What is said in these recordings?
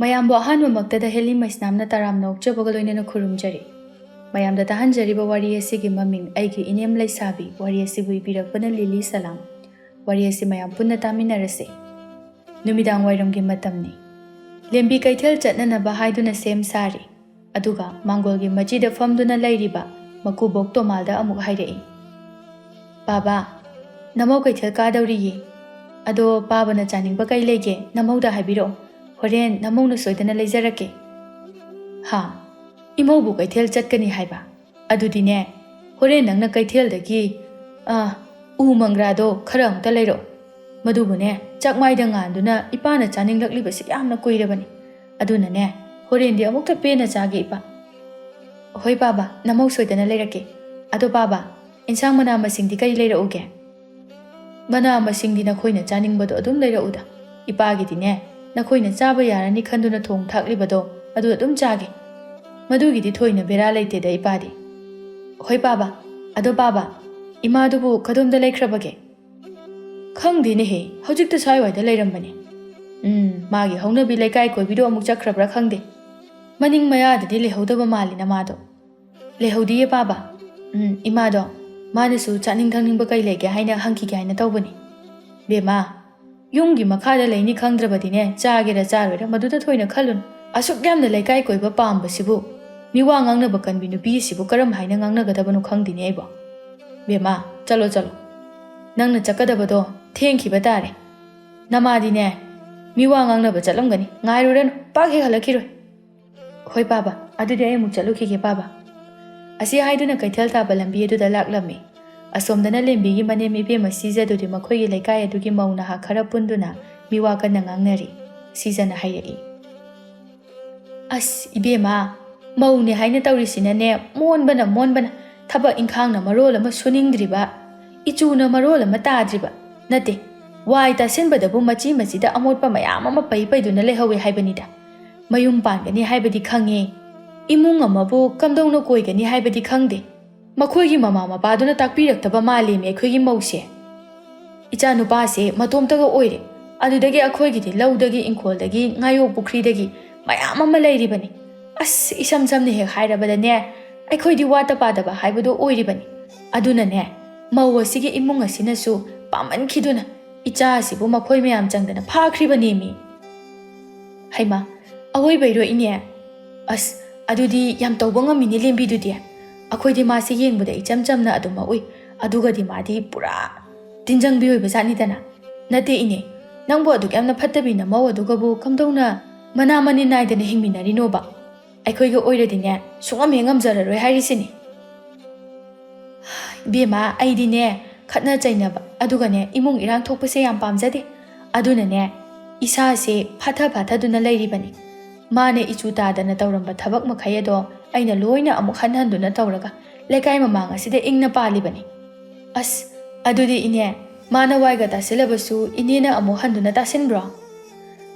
ꯃꯌꯥꯝꯕꯨ ꯑꯍꯥꯟꯕꯃꯛꯇꯗ ꯍꯦꯂꯤ ꯃꯩꯁꯅꯥꯝꯅ ꯇꯔꯥꯝꯅ ꯑꯣꯛꯆꯕꯒ ꯂꯣꯏꯅꯅ ꯈꯨꯔꯨꯝꯖꯔꯤ꯫ ꯃꯌꯥꯝꯗ ꯇꯥꯍꯟꯖꯔꯤꯕ ꯋꯥꯔꯤ ꯑꯁꯤꯒꯤ ꯃꯃꯤꯡ ꯑꯩꯒꯤ ꯏꯅꯦꯝ ꯂꯩꯁꯥꯕꯤ, ꯋꯥꯔꯤ ꯑꯁꯤꯕꯨ ꯏꯕꯤꯔꯛꯄꯅ ꯂꯤꯂꯤ ꯁꯂꯥꯝ꯫ ꯋꯥꯔꯤ ꯑꯁꯤ ꯃꯌꯥꯝ ꯄꯨꯟꯅ ꯇꯥꯃꯤꯟꯅꯔꯁꯤ꯫ ꯅꯨꯃꯤꯗꯥꯡ ꯋꯥꯏꯔꯝꯒꯤ ꯃꯇꯝꯅꯤ꯫ ꯂꯦꯝꯕꯤ ꯀꯩꯊꯦꯜ ꯆꯠꯅꯅꯕ ꯍꯥꯏꯗꯨꯅ ꯁꯦꯝ ꯁꯥꯔꯤ꯫ ꯑꯗꯨꯒ ꯃꯥꯡꯒꯣꯜꯒꯤ ꯃꯆꯤꯗ ꯐꯝꯗꯨꯅ ꯂꯩꯔꯤꯕ ꯃꯀꯨꯕꯣꯛ ꯇꯣꯃꯥꯜꯗ ꯑꯃꯨꯛ ꯍꯥꯏꯔꯛꯏ꯫ ꯄꯥꯕꯥ, ꯅꯃꯧ ꯀꯩꯊꯦꯜ ꯀꯥꯗꯧꯔꯤꯌꯦ꯫ ꯑꯗꯣ ꯄꯥꯕꯅ ꯆꯥꯅꯤꯡꯕ ꯀꯩ ꯂꯩꯒꯦ ꯅꯃꯧꯗ ꯍꯥꯏꯕꯤꯔꯛꯑꯣ, ꯍꯣꯔꯦꯟ ꯅꯃꯧꯅ ꯁꯣꯏꯗꯅ ꯂꯩꯖꯔꯛꯀꯦ꯫ ꯍꯥ, ꯏꯃꯧꯕꯨ ꯀꯩꯊꯦꯜ ꯆꯠꯀꯅꯤ ꯍꯥꯏꯕ? ꯑꯗꯨꯗꯤꯅꯦ, ꯍꯣꯔꯦꯟ ꯅꯪꯅ ꯀꯩꯊꯦꯜꯗꯒꯤ ꯎ ꯃꯪꯒ꯭ꯔꯥꯗꯣ ꯈꯔ ꯑꯃꯨꯛꯇ ꯂꯩꯔꯛꯑꯣ꯫ ꯃꯗꯨꯕꯨꯅꯦ ꯆꯥꯛꯃꯥꯏꯗ ꯉꯥꯟꯗꯨꯅ ꯏꯄꯥꯅ ꯆꯥꯅꯤꯡꯂꯛꯂꯤꯕꯁꯤ ꯌꯥꯝꯅ ꯀꯨꯏꯔꯕꯅꯤ꯫ ꯑꯗꯨꯅꯅꯦ ꯍꯣꯔꯦꯟꯗꯤ ꯑꯃꯨꯛꯇ ꯄꯦꯟꯅ ꯆꯥꯒꯦ ꯏꯄꯥ꯫ ꯍꯣꯏ ꯄꯥꯕꯥ, ꯅꯃꯧ ꯁꯣꯏꯗꯅ ꯂꯩꯔꯛꯀꯦ꯫ ꯑꯗꯣ ꯄꯥꯕꯥ, ꯏꯟꯁꯥꯡ ꯃꯅꯥ ꯃꯁꯤꯡꯗꯤ ꯀꯔꯤ ꯂꯩꯔꯛꯎꯒꯦ? ꯃꯅꯥ ꯃꯁꯤꯡꯗꯤ ꯅꯈꯣꯏꯅ ꯆꯥꯅꯤꯡꯕꯗꯣ ꯑꯗꯨꯝ ꯂꯩꯔꯛꯎꯗ꯫ ꯏꯄꯥꯒꯤꯗꯤꯅꯦ ꯅꯈꯣꯏꯅ ꯆꯥꯕ ꯌꯥꯔꯅꯤ ꯈꯟꯗꯨꯅ ꯊꯣꯡ ꯊꯥꯛꯂꯤꯕꯗꯣ ꯑꯗꯨ ꯑꯗꯨꯝ ꯆꯥꯒꯦ꯫ ꯃꯗꯨꯒꯤꯗꯤ ꯊꯣꯏꯅ ꯕꯦꯔꯥ ꯂꯩꯇꯦꯗ ꯏꯄꯥꯗꯤ꯫ ꯍꯣꯏ ꯄꯥꯕꯥ, ꯑꯗꯣ ꯄꯥꯕꯥ, ꯏꯃꯥꯗꯨꯕꯨ ꯀꯗꯣꯝꯗ ꯂꯩꯈ꯭ꯔꯕꯒꯦ? ꯈꯪꯗꯦꯅꯦꯍꯦ, ꯍꯧꯖꯤꯛꯇ ꯁ꯭ꯋꯥꯏꯋꯥꯏꯗ ꯂꯩꯔꯝꯕꯅꯦ꯫ ꯃꯥꯒꯤ ꯍꯧꯅꯕꯤ ꯂꯩꯀꯥꯏ ꯀꯣꯏꯕꯤꯗꯣ ꯑꯃꯨꯛ ꯆꯠꯈ꯭ꯔꯕ꯭ꯔꯥ ꯈꯪꯗꯦ꯫ ꯃꯅꯤꯡ ꯃꯌꯥꯗꯗꯤ ꯂꯩꯍꯧꯗꯕ ꯃꯥꯜꯂꯤꯅ ꯃꯥꯗꯣ꯫ ꯂꯩꯍꯧꯗꯤꯌꯦ ꯄꯥꯕꯥ꯫ ꯏꯃꯥꯗꯣ ꯃꯥꯅꯁꯨ ꯆꯥꯅꯤꯡ ꯊꯛꯅꯤꯡꯕ ꯀꯩ ꯂꯩꯒꯦ ꯍꯥꯏꯅ ꯍꯪꯈꯤꯒꯦ ꯍꯥꯏꯅ ꯇꯧꯕꯅꯤ꯫ ꯕꯦꯝꯃꯥ, ꯌꯨꯝꯒꯤ ꯃꯈꯥꯗ ꯂꯩꯅꯤ ꯈꯪꯗ꯭ꯔꯕꯗꯤꯅꯦ ꯆꯥꯒꯦꯔꯥ ꯆꯥꯔꯣꯏꯔꯥ ꯃꯗꯨꯗ ꯊꯣꯏꯅ ꯈꯜꯂꯨꯅꯨ꯫ ꯑꯁꯨꯛ ꯌꯥꯝꯅ ꯂꯩꯀꯥꯏ ꯀꯣꯏꯕ ꯄꯥꯝꯕꯁꯤꯕꯨ ꯃꯤꯋꯥ ꯉꯥꯡꯅꯕ ꯀꯟꯕꯤ ꯅꯨꯄꯤ ꯑꯁꯤꯕꯨ ꯀꯔꯝ ꯍꯥꯏꯅ ꯉꯥꯡꯅꯒꯗꯕꯅꯣ ꯈꯪꯗꯦꯅꯦ ꯑꯩꯕꯣ꯫ ꯕꯦꯝꯃꯥ, ꯆꯠꯂꯣ ꯆꯠꯂꯣ, ꯅꯪꯅ ꯆꯠꯀꯗꯕꯗꯣ ꯊꯦꯡꯈꯤꯕ ꯇꯥꯔꯦ꯫ ꯅꯃꯥꯗꯤꯅꯦ ꯃꯤꯋꯥ ꯉꯥꯡꯅꯕ ꯆꯠꯂꯝꯒꯅꯤ, ꯉꯥꯏꯔꯨꯔꯅꯨ, ꯄꯥꯛ ꯍꯦꯛ ꯍꯜꯂꯛꯈꯤꯔꯣꯏ꯫ ꯍꯣꯏ ꯄꯥꯕꯥ, ꯑꯗꯨꯗꯤ ꯑꯩ ꯑꯃꯨꯛ ꯆꯠꯂꯨꯈꯤꯒꯦ ꯄꯥꯕꯥ꯫ ꯑꯁꯤ ꯍꯥꯏꯗꯨꯅ ꯀꯩꯊꯦꯜ ꯇꯥꯕ ꯂꯝꯕꯤ ꯑꯗꯨꯗ ꯂꯥꯛꯂꯝꯃꯤ꯫ ꯑꯁꯣꯝꯗꯅ ꯂꯦꯝꯕꯤꯒꯤ ꯃꯅꯦꯝ ꯏꯕꯦꯝꯃ ꯁꯤꯖꯗꯨꯗꯤ ꯃꯈꯣꯏꯒꯤ ꯂꯩꯀꯥꯏ ꯑꯗꯨꯒꯤ ꯃꯧ ꯅꯍꯥ ꯈꯔ ꯄꯨꯟꯗꯨꯅ ꯃꯤꯋꯥ ꯀꯟꯅ ꯉꯥꯡꯅꯔꯤ꯫ ꯁꯤꯖꯅ ꯍꯥꯏꯔꯛꯏ꯫ ꯑꯁ ꯏꯕꯦꯝꯃ, ꯃꯧꯅꯦ ꯍꯥꯏꯅ ꯇꯧꯔꯤꯁꯤꯅꯅꯦ ꯃꯣꯟꯕꯅ ꯃꯣꯟꯕꯅ, ꯊꯕꯛ ꯏꯪꯈꯥꯡꯅ ꯃꯔꯣꯜ ꯑꯃ ꯁꯨꯅꯤꯡꯗ꯭ꯔꯤꯕ, ꯏꯆꯨꯅ ꯃꯔꯣꯜ ꯑꯃ ꯇꯥꯗ꯭ꯔꯤꯕ, ꯅꯠꯇꯦ ꯋꯥꯏ ꯇꯥꯁꯤꯟꯕꯗꯕꯨ ꯃꯆꯤ ꯃꯆꯤꯗ ꯑꯃꯣꯠꯄ ꯃꯌꯥꯝ ꯑꯃ ꯄꯩ ꯄꯩꯗꯨꯅ ꯂꯩꯍꯧꯋꯦ ꯍꯥꯏꯕꯅꯤꯗ꯫ ꯃꯌꯨꯝ ꯄꯥꯟꯒꯅꯤ ꯍꯥꯏꯕꯗꯤ ꯈꯪꯉꯦ, ꯏꯃꯨꯡ ꯑꯃꯕꯨ ꯀꯝꯗꯧꯅ ꯀꯣꯏꯒꯅꯤ ꯍꯥꯏꯕꯗꯤ ꯈꯪꯗꯦ꯫ ꯃꯈꯣꯏꯒꯤ ꯃꯃꯥ ꯃꯄꯥꯗꯨꯅ ꯇꯥꯛꯄꯤꯔꯛꯇꯕ ꯃꯥꯜꯂꯦꯃꯤ ꯑꯩꯈꯣꯏꯒꯤ ꯃꯧꯁꯦ꯫ ꯏꯆꯥ ꯅꯨꯄꯥꯁꯦ ꯃꯇꯣꯝꯇꯒ ꯑꯣꯏꯔꯦ, ꯑꯗꯨꯗꯒꯤ ꯑꯩꯈꯣꯏꯒꯤꯗꯤ ꯂꯧꯗꯒꯤ ꯏꯪꯈꯣꯜꯗꯒꯤ ꯉꯥꯌꯣꯛ ꯄꯨꯈ꯭ꯔꯤꯗꯒꯤ ꯃꯌꯥꯝ ꯑꯃ ꯂꯩꯔꯤꯕꯅꯤ꯫ ꯑꯁ ꯏꯁꯝ ꯁꯝꯅ ꯍꯦꯛ ꯍꯥꯏꯔꯕꯗꯅꯦ ꯑꯩꯈꯣꯏꯗꯤ ꯋꯥꯠꯇ ꯄꯥꯗꯕ ꯍꯥꯏꯕꯗꯣ ꯑꯣꯏꯔꯤꯕꯅꯤ꯫ ꯑꯗꯨꯅꯅꯦ ꯃꯧ ꯑꯁꯤꯒꯤ ꯏꯃꯨꯡ ꯑꯁꯤꯅꯁꯨ ꯄꯥꯝꯃꯟꯈꯤꯗꯨꯅ ꯏꯆꯥ ꯑꯁꯤꯕꯨ ꯃꯈꯣꯏ ꯃꯌꯥꯝ ꯆꯪꯗꯅ ꯐꯥꯈ꯭ꯔꯤꯕꯅꯦꯃꯤ꯫ ꯍꯩꯃꯥ, ꯑꯋꯣꯏꯕꯩꯔꯣ ꯏꯅꯦ? ꯑꯁ ꯑꯗꯨꯗꯤ ꯌꯥꯝ ꯇꯧꯕ ꯉꯝꯃꯤꯅꯦ ꯂꯦꯝꯕꯤꯗꯨꯗꯤ꯫ ꯑꯩꯈꯣꯏꯗꯤ ꯃꯥꯁꯤ ꯌꯦꯡꯕꯗ ꯏꯆꯝ ꯆꯝꯅ ꯑꯗꯨꯃꯛ ꯎꯏ, ꯑꯗꯨꯒꯗꯤ ꯃꯥꯗꯤ ꯄꯨꯔꯥ ꯇꯤꯟꯖꯪꯕꯤ ꯑꯣꯏꯕ ꯖꯥꯠꯅꯤꯗꯅ꯫ ꯅꯠꯇꯦ ꯏꯅꯦ, ꯅꯪꯕꯨ ꯑꯗꯨꯛ ꯌꯥꯝꯅ ꯐꯠꯇꯕꯤ ꯅꯃꯧ ꯑꯗꯨꯒꯕꯨ ꯀꯝꯗꯧꯅ ꯃꯅꯥ ꯃꯅꯤꯟ ꯅꯥꯏꯗꯅ ꯍꯤꯡꯃꯤꯟꯅꯔꯤꯅꯣꯕ? ꯑꯩꯈꯣꯏꯒ ꯑꯣꯏꯔꯗꯤꯅꯦ ꯁꯨꯡꯉꯝ ꯍꯦꯛ ꯉꯝꯖꯔꯔꯣꯏ ꯍꯥꯏꯔꯤꯁꯤꯅꯤ꯫ ꯏꯕꯦꯝꯃ, ꯑꯩꯗꯤꯅꯦ ꯈꯠꯅ ꯆꯩꯅꯕ ꯑꯗꯨꯒꯅꯦ ꯏꯃꯨꯡ ꯏꯔꯥꯡ ꯊꯣꯛꯄꯁꯦ ꯌꯥꯝ ꯄꯥꯝꯖꯗꯦ꯫ ꯑꯗꯨꯅꯅꯦ ꯏꯁꯥꯁꯦ ꯐꯥꯊ ꯂꯩꯔꯤꯕꯅꯤ꯫ ꯃꯥꯅ ꯏꯆꯨ ꯇꯥꯗꯅ ꯇꯧꯔꯝꯕ ꯊꯕꯛ ꯃꯈꯩ ꯑꯗꯣ ꯑꯩꯅ ꯂꯣꯏꯅ ꯑꯃꯨꯛ ꯍꯟꯍꯟꯗꯨꯅ ꯇꯧꯔꯒ ꯂꯩꯀꯥꯏ ꯃꯃꯥꯡ ꯑꯁꯤꯗ ꯏꯪꯅ ꯄꯥꯜꯂꯤꯕꯅꯤ꯫ ꯑꯁ ꯑꯗꯨꯗꯤ ꯏꯅꯦ, ꯃꯥꯅ ꯋꯥꯏꯒ ꯇꯥꯁꯤꯜꯂꯕꯁꯨ ꯏꯅꯦꯅ ꯑꯃꯨꯛ ꯍꯟꯗꯨꯅ ꯇꯥꯁꯤꯟꯕ꯭ꯔꯣ?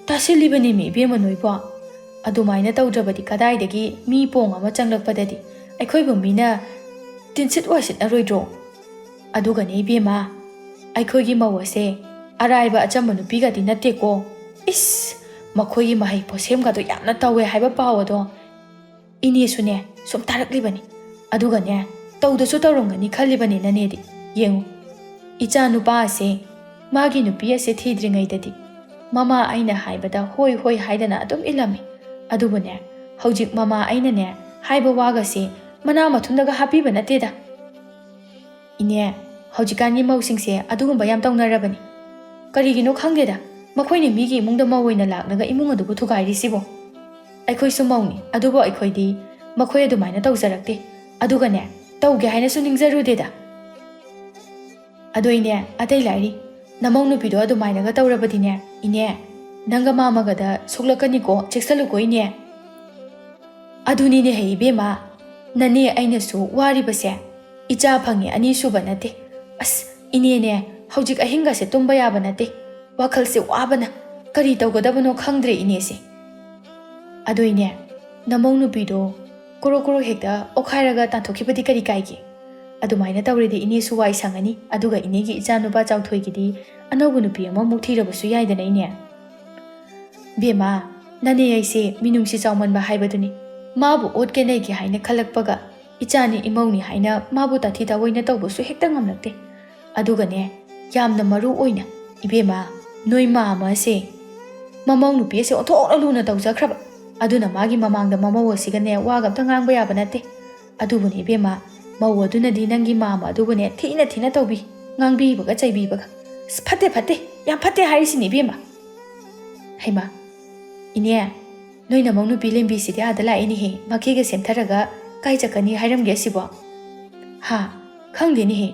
ꯇꯥꯁꯤꯜꯂꯤꯕꯅꯤꯃꯤ ꯏꯕꯦꯝꯃ ꯅꯣꯏꯕꯣ꯫ ꯑꯗꯨꯃꯥꯏꯅ ꯇꯧꯗ꯭ꯔꯕꯗꯤ ꯀꯗꯥꯏꯗꯒꯤ ꯃꯤ ꯄꯣꯡ ꯑꯃ ꯆꯪꯂꯛꯄꯗꯗꯤ ꯑꯩꯈꯣꯏꯕꯨ ꯃꯤꯅ ꯇꯤꯟꯁꯤꯠ ꯋꯥꯏꯁꯤꯠꯅꯔꯣꯏꯗ꯭ꯔꯣ? ꯑꯗꯨꯒꯅꯦ ꯏꯕꯦꯝꯃ, ꯑꯩꯈꯣꯏꯒꯤ ꯃꯧ ꯑꯁꯦ ꯑꯔꯥꯏꯕ ꯑꯆꯝꯕ ꯅꯨꯄꯤꯒꯗꯤ ꯅꯠꯇꯦꯀꯣ꯫ ꯏꯁ, ꯃꯈꯣꯏꯒꯤ ꯃꯍꯩ ꯄꯣꯠꯁꯦꯝꯒꯗꯣ ꯌꯥꯝꯅ ꯇꯧꯋꯦ ꯍꯥꯏꯕ ꯄꯥꯎ ꯑꯗꯣ ꯏꯅꯦꯁꯨꯅꯦ ꯁꯨꯝ ꯇꯥꯔꯛꯂꯤꯕꯅꯤ꯫ ꯑꯗꯨꯒꯅꯦ ꯇꯧꯗꯁꯨ ꯇꯧꯔꯝꯒꯅꯤ ꯈꯜꯂꯤꯕꯅꯤ ꯅꯅꯦꯗꯤ꯫ ꯌꯦꯡꯉꯨ, ꯏꯆꯥ ꯅꯨꯄꯥ ꯑꯁꯦ ꯃꯥꯒꯤ ꯅꯨꯄꯤ ꯑꯁꯦ ꯊꯤꯗ꯭ꯔꯤꯉꯩꯗꯗꯤ ꯃꯃꯥ ꯑꯩꯅ ꯍꯥꯏꯕꯗ ꯍꯣꯏ ꯍꯣꯏ ꯍꯥꯏꯗꯅ ꯑꯗꯨꯝ ꯏꯜꯂꯝꯃꯤ꯫ ꯑꯗꯨꯕꯨꯅꯦ ꯍꯧꯖꯤꯛ ꯃꯃꯥ ꯑꯩꯅꯅꯦ ꯍꯥꯏꯕ ꯋꯥꯒꯁꯦ ꯃꯅꯥ ꯃꯊꯨꯝꯗꯒ ꯍꯥꯞꯄꯤꯕ ꯅꯠꯇꯦꯗ꯫ ꯏꯅꯦ, ꯍꯧꯖꯤꯛꯀꯥꯟꯒꯤ ꯃꯧꯁꯤꯡꯁꯦ ꯑꯗꯨꯒꯨꯝꯕ ꯌꯥꯝ ꯇꯧꯅꯔꯕꯅꯤ꯫ ꯀꯔꯤꯒꯤꯅꯣ ꯈꯪꯗꯦꯗ, ꯃꯈꯣꯏꯅ ꯃꯤꯒꯤ ꯏꯃꯨꯡꯗ ꯃꯧ ꯑꯣꯏꯅ ꯂꯥꯛꯂꯒ ꯏꯃꯨꯡ ꯑꯗꯨꯕꯨ ꯊꯨꯒꯥꯏꯔꯤꯁꯤꯕꯣ꯫ ꯑꯩꯈꯣꯏꯁꯨ ꯃꯧꯅꯤ, ꯑꯗꯨꯕꯨ ꯑꯩꯈꯣꯏꯗꯤ ꯃꯈꯣꯏ ꯑꯗꯨꯃꯥꯏꯅ ꯇꯧꯖꯔꯛꯇꯦ, ꯑꯗꯨꯒꯅꯦ ꯇꯧꯒꯦ ꯍꯥꯏꯅꯁꯨ ꯅꯤꯡꯖꯔꯨꯗꯦꯗ꯫ ꯑꯗꯣ ꯏꯅꯦ, ꯑꯇꯩ ꯂꯥꯏꯔꯤ ꯅꯃꯧ ꯅꯨꯄꯤꯗꯣ ꯑꯗꯨꯃꯥꯏꯅꯒ ꯇꯧꯔꯕꯗꯤꯅꯦ ꯏꯅꯦ, ꯅꯪꯒ ꯃꯥꯃꯒꯗ ꯁꯣꯛꯂꯛꯀꯅꯤꯀꯣ, ꯆꯦꯛꯁꯜꯂꯨꯀꯣ ꯏꯅꯦ꯫ ꯑꯗꯨꯅꯤꯅꯦ ꯍꯦ ꯏꯕꯦꯝꯃ, ꯅꯅꯦ ꯑꯩꯅꯁꯨ ꯋꯥꯔꯤꯕꯁꯦ ꯏꯆꯥ ꯐꯪꯉꯦ ꯑꯅꯤꯁꯨꯕ ꯅꯠꯇꯦ꯫ ꯑꯁ ꯏꯅꯦꯅꯦ, ꯍꯧꯖꯤꯛ ꯑꯍꯤꯡꯒꯁꯦ ꯇꯨꯝꯕ ꯌꯥꯕ ꯅꯠꯇꯦ, ꯋꯥꯈꯜꯁꯦ ꯋꯥꯕꯅ ꯀꯔꯤ ꯇꯧꯒꯗꯕꯅꯣ ꯈꯪꯗ꯭ꯔꯦ ꯏꯅꯦꯁꯦ꯫ ꯑꯗꯣ ꯏꯅꯦ, ꯅꯃꯧ ꯅꯨꯄꯤꯗꯣ ꯀꯣꯔꯣ ꯍꯦꯛꯇ ꯑꯣꯠꯈꯥꯏꯔꯒ ꯇꯥꯟꯊꯣꯛꯈꯤꯕꯗꯤ ꯀꯔꯤ ꯀꯥꯏꯒꯦ? ꯑꯗꯨꯃꯥꯏꯅ ꯇꯧꯔꯗꯤ ꯏꯅꯦꯁꯨ ꯋꯥꯏ ꯁꯪꯉꯅꯤ, ꯑꯗꯨꯒ ꯏꯅꯦꯒꯤ ꯏꯆꯥ ꯅꯨꯄꯥ ꯆꯥꯎꯊꯣꯏꯒꯤꯗꯤ ꯑꯅꯧꯕ ꯅꯨꯄꯤ ꯑꯃꯃꯨꯛ ꯊꯤꯔꯕꯁꯨ ꯌꯥꯏꯗꯅ ꯏꯅꯦ꯫ ꯕꯦꯝꯃ, ꯅꯅꯦ ꯑꯩꯁꯦ ꯃꯤꯅꯨꯡꯁꯤ ꯆꯥꯎꯃꯟꯕ ꯍꯥꯏꯕꯗꯨꯅꯤ ꯃꯥꯕꯨ ꯑꯣꯠꯀꯦ ꯅꯩꯒꯦ ꯍꯥꯏꯅ ꯈꯜꯂꯛꯄꯒ ꯏꯆꯥꯅꯤ ꯏꯃꯧꯅꯤ ꯍꯥꯏꯅ ꯃꯥꯕꯨ ꯇꯥꯊꯤ ꯇꯥꯑꯣꯏꯅ ꯇꯧꯕꯁꯨ ꯍꯦꯛꯇ ꯉꯝꯂꯛꯇꯦ ꯑꯗꯨꯒꯅꯦ ꯌꯥꯝꯅ ꯃꯔꯨ ꯑꯣꯏꯅ ꯏꯕꯦꯝꯃ ꯅꯣꯏ ꯃꯥꯝꯃ ꯑꯁꯦ ꯃꯃꯧ ꯅꯨꯄꯤ ꯑꯁꯦ ꯑꯣꯟꯊꯣꯛꯅ ꯂꯨꯅ ꯇꯧꯖꯈ꯭ꯔꯕ ꯑꯗꯨꯅ ꯃꯥꯒꯤ ꯃꯃꯥꯡꯗ ꯃꯃꯧ ꯑꯁꯤꯒꯅꯦ ꯋꯥꯒ ꯑꯝꯇ ꯉꯥꯡꯕ ꯌꯥꯕ ꯅꯠꯇꯦ ꯑꯗꯨꯕꯨꯅꯦ ꯏꯕꯦꯝꯃ ꯃꯧ ꯑꯗꯨꯅꯗꯤ ꯅꯪꯒꯤ ꯃꯥꯝꯃ ꯑꯗꯨꯕꯨꯅꯦ ꯊꯤꯅ ꯊꯤꯅ ꯇꯧꯕꯤ ꯉꯥꯡꯕꯤꯕꯒ ꯆꯩꯕꯤꯕꯒ ꯐꯠꯇꯦ ꯐꯠꯇꯦ ꯌꯥꯝ ꯐꯠꯇꯦ ꯍꯥꯏꯔꯤꯁꯤꯅꯤ ꯏꯕꯦꯝꯃ ꯍꯩꯃ ꯏꯅꯦ ꯅꯣꯏ ꯅꯃꯧ ꯅꯨꯄꯤ ꯂꯦꯝꯕꯤꯁꯤꯗꯤ ꯑꯥꯗ ꯂꯥꯛꯏꯅꯦꯍꯦ ꯃꯈꯦꯒ ꯁꯦꯝꯊꯔꯒ ꯀꯥꯏ ꯆꯠꯀꯅꯤ ꯍꯥꯏꯔꯝꯒꯦ ꯑꯁꯤꯕꯣ ꯍꯥ ꯈꯪꯗꯦꯅꯦꯍꯦ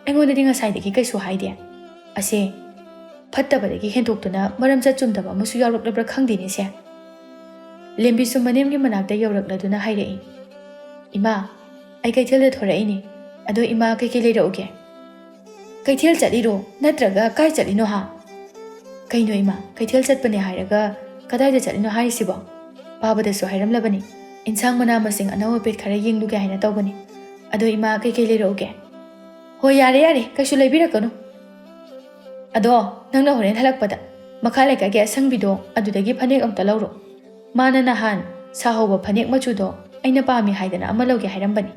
ꯑꯩꯉꯣꯟꯗꯗꯤ ꯉꯁꯥꯏꯗꯒꯤ ꯀꯩꯁꯨ ꯍꯥꯏꯗꯦ ꯑꯁꯦ ꯐꯠꯇꯕꯗꯒꯤ ꯍꯦꯟꯗꯣꯛꯇꯨꯅ ꯃꯔꯝꯆꯠ ꯆꯨꯝꯗꯕ ꯑꯃꯁꯨ ꯌꯥꯎꯔꯛꯂꯕ꯭ꯔꯥ ꯈꯪꯗꯦꯅꯦꯁꯦ ꯂꯦꯝꯕꯤꯁꯨ ꯃꯅꯦꯝꯒꯤ ꯃꯅꯥꯛꯇ ꯌꯧꯔꯛꯂꯗꯨꯅ ꯍꯥꯏꯔꯛꯏ ꯏꯃꯥ ꯑꯩ ꯀꯩꯊꯦꯜꯗ ꯊꯣꯔꯛꯏꯅꯦ ꯑꯗꯣ ꯏꯃꯥ ꯀꯩꯀꯩ ꯂꯩꯔꯛꯎꯒꯦ ꯀꯩꯊꯦꯜ ꯆꯠꯂꯤꯔꯣ ꯅꯠꯇ꯭ꯔꯒ ꯀꯥꯏ ꯆꯠꯂꯤꯅꯣ ꯍꯥ ꯀꯩꯅꯣ ꯏꯃꯥ ꯀꯩꯊꯦꯜ ꯆꯠꯄꯅꯦ ꯍꯥꯏꯔꯒ ꯀꯗꯥꯏꯗ ꯆꯠꯂꯤꯅꯣ ꯍꯥꯏꯔꯤꯁꯤꯕꯣ ꯄꯥꯕꯗꯁꯨ ꯍꯥꯏꯔꯝꯂꯕꯅꯤ ꯏꯟꯁꯥꯡ ꯃꯅꯥ ꯃꯁꯤꯡ ꯑꯅꯧ ꯑꯄꯦꯠ ꯈꯔ ꯌꯦꯡꯂꯨꯒꯦ ꯍꯥꯏꯅ ꯇꯧꯕꯅꯤ ꯑꯗꯣ ꯏꯃꯥ ꯀꯩꯀꯩ ꯂꯩꯔꯛꯎꯒꯦ ꯍꯣꯏ ꯌꯥꯔꯦ ꯌꯥꯔꯦ ꯀꯩꯁꯨ ꯂꯩꯕꯤꯔꯛꯀꯅꯨ ꯑꯗꯣ ꯅꯪꯅ ꯍꯣꯔꯦꯟ ꯍꯜꯂꯛꯄꯗ ꯃꯈꯥ ꯂꯩꯀꯥꯏꯒꯤ ꯑꯁꯪꯕꯤꯗꯣ ꯑꯗꯨꯗꯒꯤ ꯐꯅꯦꯛ ꯑꯝꯇ ꯂꯧꯔꯣ ꯃꯥꯅ ꯅꯍꯥꯟ ꯁꯥꯍꯧꯕ ꯐꯅꯦꯛ ꯃꯆꯨꯗꯣ ꯑꯩꯅ ꯄꯥꯝꯃꯤ ꯍꯥꯏꯗꯅ ꯑꯃ ꯂꯧꯒꯦ ꯍꯥꯏꯔꯝꯕꯅꯤ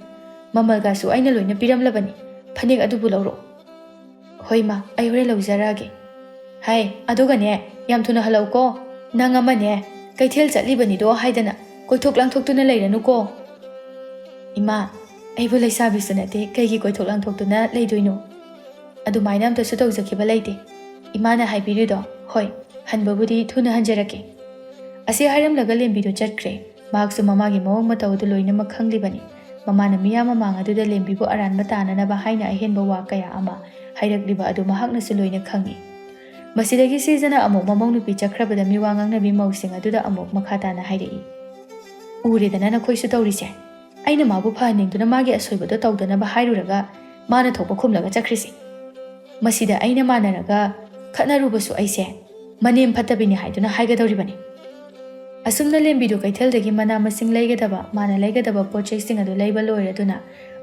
ꯃꯃꯜꯒꯁꯨ ꯑꯩꯅ ꯂꯣꯏꯅ ꯄꯤꯔꯝꯂꯕꯅꯤ ꯐꯅꯦꯛ ꯑꯗꯨꯕꯨ ꯂꯧꯔꯣ ꯍꯣꯏ ꯃꯥ ꯑꯩ ꯍꯣꯔꯦꯟ ꯂꯧꯖꯔꯛꯑꯒꯦ ꯍꯥꯏ ꯑꯗꯨꯒꯅꯦ ꯌꯥꯝ ꯊꯨꯅ ꯍꯜꯂꯛꯎꯀꯣ ꯅꯪ ꯑꯃꯅꯦ ꯀꯩꯊꯦꯜ ꯆꯠꯂꯤꯕꯅꯤꯗꯣ ꯍꯥꯏꯗꯅ ꯀꯣꯏꯊꯣꯛ ꯂꯥꯡꯊꯣꯛꯇꯨꯅ ꯂꯩꯔꯅꯨꯀꯣ ꯏꯃꯥ ꯑꯩꯕꯨ ꯂꯩꯁꯥꯕꯤꯁꯨ ꯅꯠꯇꯦ ꯀꯩꯒꯤ ꯀꯣꯏꯊꯣꯛ ꯂꯥꯡꯊꯣꯛꯇꯨꯅ ꯂꯩꯗꯣꯏꯅꯣ ꯑꯗꯨꯃꯥꯏꯅ ꯑꯝꯇꯁꯨ ꯇꯧꯖꯈꯤꯕ ꯂꯩꯇꯦ ꯏꯃꯥꯅ ꯍꯥꯏꯕꯤꯔꯤꯗꯣ ꯍꯣꯏ ꯍꯟꯕꯕꯨꯗꯤ ꯊꯨꯅ ꯍꯟꯖꯔꯛꯀꯦ ꯑꯁꯤ ꯍꯥꯏꯔꯝꯂꯒ ꯂꯦꯝꯕꯤꯗꯨ ꯆꯠꯈ꯭ꯔꯦ ꯃꯍꯥꯛꯁꯨ ꯃꯃꯥꯒꯤ ꯃꯑꯣꯡ ꯃꯇꯧ ꯑꯗꯨ ꯂꯣꯏꯅꯃꯛ ꯈꯪꯂꯤꯕꯅꯤ ꯃꯃꯥꯅ ꯃꯤꯌꯥꯝ ꯃꯃꯥꯡ ꯑꯗꯨꯗ ꯂꯦꯝꯕꯤꯕꯨ ꯑꯔꯥꯟꯕ ꯇꯥꯅꯅꯕ ꯍꯥꯏꯅ ꯑꯍꯦꯟꯕ ꯋꯥ ꯀꯌా ꯑꯃ ꯍꯥꯏꯔꯛꯂꯤꯕ ꯑꯗꯨ ꯃꯍꯥꯛꯅꯁꯨ ꯂꯣꯏꯅ ꯈꯪꯏ ꯃꯁꯤꯗꯒꯤ ꯁꯤꯖꯅ ꯑꯃꯨꯛ ꯃꯃꯧ ꯅꯨꯄꯤ ꯆꯠꯈ꯭ꯔꯕꯗ ꯃꯤꯋꯥ ꯉꯥꯡꯅꯕꯤ ꯃꯧꯁꯤꯡ ꯑꯗꯨꯗ ꯑꯃꯨꯛ ꯃꯈꯥ ꯇꯥꯅ ꯍꯥꯏꯔꯛꯏ ꯎꯔꯦꯗꯅ ꯅꯈꯣꯏꯁꯨ ꯇꯧꯔꯤꯁꯦ ꯑꯩꯅ ꯃꯥꯕꯨ ꯐꯍꯟꯅꯤꯡꯗꯨꯅ ꯃꯥꯒꯤ ꯑꯁꯣꯏꯕꯗꯣ ꯇꯧꯗꯅꯕ ꯍꯥꯏꯔꯨꯔꯒ ꯃꯥꯅ ꯊꯣꯛꯄ ꯈꯨꯝꯂꯒ ꯆꯠꯈ꯭ꯔꯤꯁꯤ ꯃꯁꯤꯗ ꯑꯩꯅ ꯃꯥꯟꯅꯔꯒ ꯈꯠꯅꯔꯨꯕꯁꯨ ꯑꯩꯁꯦ ꯃꯅꯦꯝ ꯐꯠꯇꯕꯤꯅꯤ ꯍꯥꯏꯗꯨꯅ ꯍꯥꯏꯒꯗꯧꯔꯤꯕꯅꯤ ꯑꯁꯨꯝꯅ ꯂꯦꯝꯕꯤꯗꯨ ꯀꯩꯊꯦꯜꯗꯒꯤ ꯃꯅꯥ ꯃꯁꯤꯡ ꯂꯩꯒꯗꯕ ꯃꯥꯅ ꯂꯩꯒꯗꯕ ꯄꯣꯠꯆꯩꯁꯤꯡ ꯑꯗꯨ ꯂꯩꯕ ꯂꯣꯏꯔꯗꯨꯅ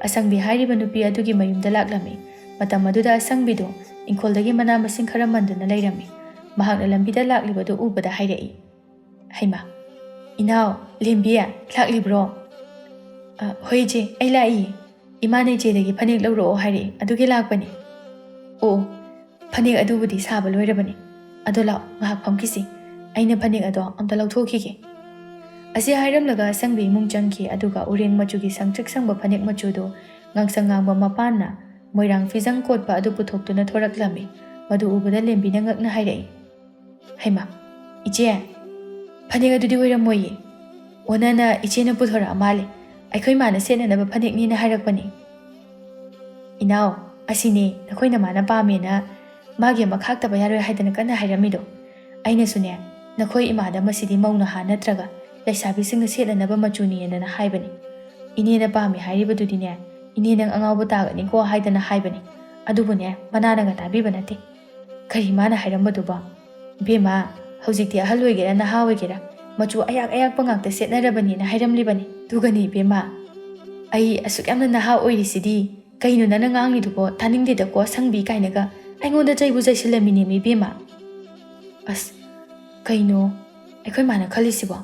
ꯑꯁꯪꯕꯤ ꯍꯥꯏꯔꯤꯕ ꯅꯨꯄꯤ ꯑꯗꯨꯒꯤ ꯃꯌꯨꯝꯗ ꯂꯥꯛꯂꯝꯃꯤ ꯃꯇꯝ ꯑꯗꯨꯗ ꯑꯁꯪꯕꯤꯗꯨ ꯏꯪꯈꯣꯜꯗꯒꯤ ꯃꯅꯥ ꯃꯁꯤꯡ ꯈꯔ ꯃꯟꯗꯨꯅ ꯂꯩꯔꯝꯃꯤ ꯃꯍꯥꯛꯅ ꯂꯝꯕꯤꯗ ꯂꯥꯛꯂꯤꯕꯗꯨ ꯎꯕꯗ ꯍꯥꯏꯔꯛꯏ ꯍꯩꯃꯥ ꯏꯅꯥꯎ ꯂꯦꯝꯕꯤ ꯂꯥꯛꯂꯤꯕ꯭ꯔꯣ ꯍꯣꯏ ꯏꯆꯦ ꯑꯩ ꯂꯥꯛꯏꯌꯦ ꯏꯃꯥꯅ ꯏꯆꯦꯗꯒꯤ ꯐꯅꯦꯛ ꯂꯧꯔꯛꯑꯣ ꯍꯥꯏꯔꯛꯏ ꯑꯗꯨꯒꯤ ꯂꯥꯛꯄꯅꯤ ꯑꯣ ꯐꯅꯦꯛ ꯑꯗꯨꯕꯨꯗꯤ ꯁꯥꯕ ꯂꯣꯏꯔꯕꯅꯤ ꯑꯗꯣ ꯂꯥꯛꯑꯣ ꯉꯥꯏꯍꯥꯛ ꯐꯝꯈꯤꯁꯤ ꯑꯩꯅ ꯐꯅꯦꯛ ꯑꯗꯣ ꯑꯝꯇ ꯂꯧꯊꯣꯛꯈꯤꯒꯦ ꯑꯁꯤ ꯍꯥꯏꯔꯝꯂꯒ ꯑꯁꯪꯕꯤ ꯏꯃꯨꯡ ꯆꯪꯈꯤ ꯑꯗꯨꯒ ꯎꯔꯦꯡ ꯃꯆꯨꯒꯤ ꯁꯪꯇ꯭ꯔꯤꯛ ꯁꯪꯕ ꯐꯅꯦꯛ ꯃꯆꯨꯗꯨ ꯉꯥꯡꯁꯪ ꯉꯥꯡꯕ ꯃꯄꯥꯟꯅ ꯃꯣꯏꯔꯥꯡ ꯐꯤꯖꯪ ꯀꯣꯠꯄ ꯑꯗꯨ ꯄꯨꯊꯣꯛꯇꯨꯅ ꯊꯣꯔꯛꯂꯝꯃꯤ ꯃꯗꯨ ꯎꯕꯗ ꯂꯦꯝꯕꯤꯅ ꯉꯛꯅ ꯍꯥꯏꯔꯛꯏ ꯍꯩꯃꯥ ꯏꯆꯦ ꯐꯅꯦꯛ ꯑꯗꯨꯗꯤ ꯑꯣꯏꯔꯝꯃꯣꯏꯌꯦ ꯑꯣꯟꯅꯅ ꯏꯆꯦꯅ ꯄꯨꯊꯣꯔꯛꯑ ꯃꯥꯜꯂꯦ ꯑꯩꯈꯣꯏ ꯃꯥꯅ ꯁꯦꯠꯅꯅꯕ ꯐꯅꯦꯛꯅꯤꯅ ꯍꯥꯏꯔꯛꯄꯅꯤ ꯏꯅꯥꯎ ꯑꯁꯤꯅꯦ ꯅꯈꯣꯏꯅ ꯃꯥꯅ ꯄꯥꯝꯃꯦꯅ ꯃꯥꯒꯤ ꯑꯃ ꯈꯥꯛꯇꯕ ꯌꯥꯔꯣꯏ ꯍꯥꯏꯗꯅ ꯀꯟꯅ ꯍꯥꯏꯔꯝꯃꯤꯗꯣ ꯑꯩꯅꯁꯨꯅꯦ ꯅꯈꯣꯏ ꯏꯃꯥꯗ ꯃꯁꯤꯗꯤ ꯃꯧꯅꯍꯥ ꯅꯠꯇ꯭ꯔꯒ ꯂꯩꯁꯥꯕꯤꯁꯤꯡꯅ ꯁꯦꯠꯅꯅꯕ ꯃꯆꯨꯅꯤꯅ ꯍꯥꯏꯕꯅꯤ ꯏꯅꯦꯅ ꯄꯥꯝꯃꯤ ꯍꯥꯏꯔꯤꯕꯗꯨꯗꯤꯅꯦ ꯏꯅꯦ ꯅꯪ ꯑꯉꯥꯎꯕ ꯇꯥꯒꯅꯤꯀꯣ ꯍꯥꯏꯗꯅ ꯍꯥꯏꯕꯅꯤ ꯑꯗꯨꯕꯨꯅꯦ ꯃꯅꯥꯅꯒ ꯇꯥꯕꯤꯕ ꯅꯠꯇꯦ ꯀꯔꯤ ꯃꯥꯅ ꯍꯥꯏꯔꯝꯕꯗꯨꯕꯣ ꯏꯕꯦꯝꯃ ꯍꯧꯖꯤꯛꯇꯤ ꯑꯍꯜ ꯑꯣꯏꯒꯦꯔꯥ ꯅꯍꯥ ꯑꯣꯏꯒꯦꯔꯥ ꯃꯆꯨ ꯑꯌꯥꯛ ꯑꯌꯥꯛꯄ ꯉꯥꯛꯇ ꯁꯦꯠꯅꯔꯕꯅꯤꯅ ꯍꯥꯏꯔꯝꯂꯤꯕꯅꯤ ꯑꯗꯨꯒꯅꯤ ꯏꯕꯦꯝꯃ ꯑꯩ ꯑꯁꯨꯛ ꯌꯥꯝꯅ ꯅꯍꯥ ꯑꯣꯏꯔꯤꯁꯤꯗꯤ ꯀꯩꯅꯣ ꯅꯪꯅ ꯉꯥꯡꯉꯤꯗꯨꯕꯣ ꯇꯥꯅꯤꯡꯗꯦꯗꯀꯣ ꯁꯪꯕꯤ ꯀꯥꯏꯅꯒ ꯑꯩꯉꯣꯟꯗ ꯆꯩꯕꯨ ꯆꯩꯁꯤꯜꯂꯝꯃꯤꯅꯦꯃꯤ ꯏꯕꯦꯝꯃ ꯑꯁ ꯀꯩꯅꯣ ꯑꯩꯈꯣꯏ ꯃꯥꯅ ꯈꯜꯂꯤꯁꯤꯕꯣ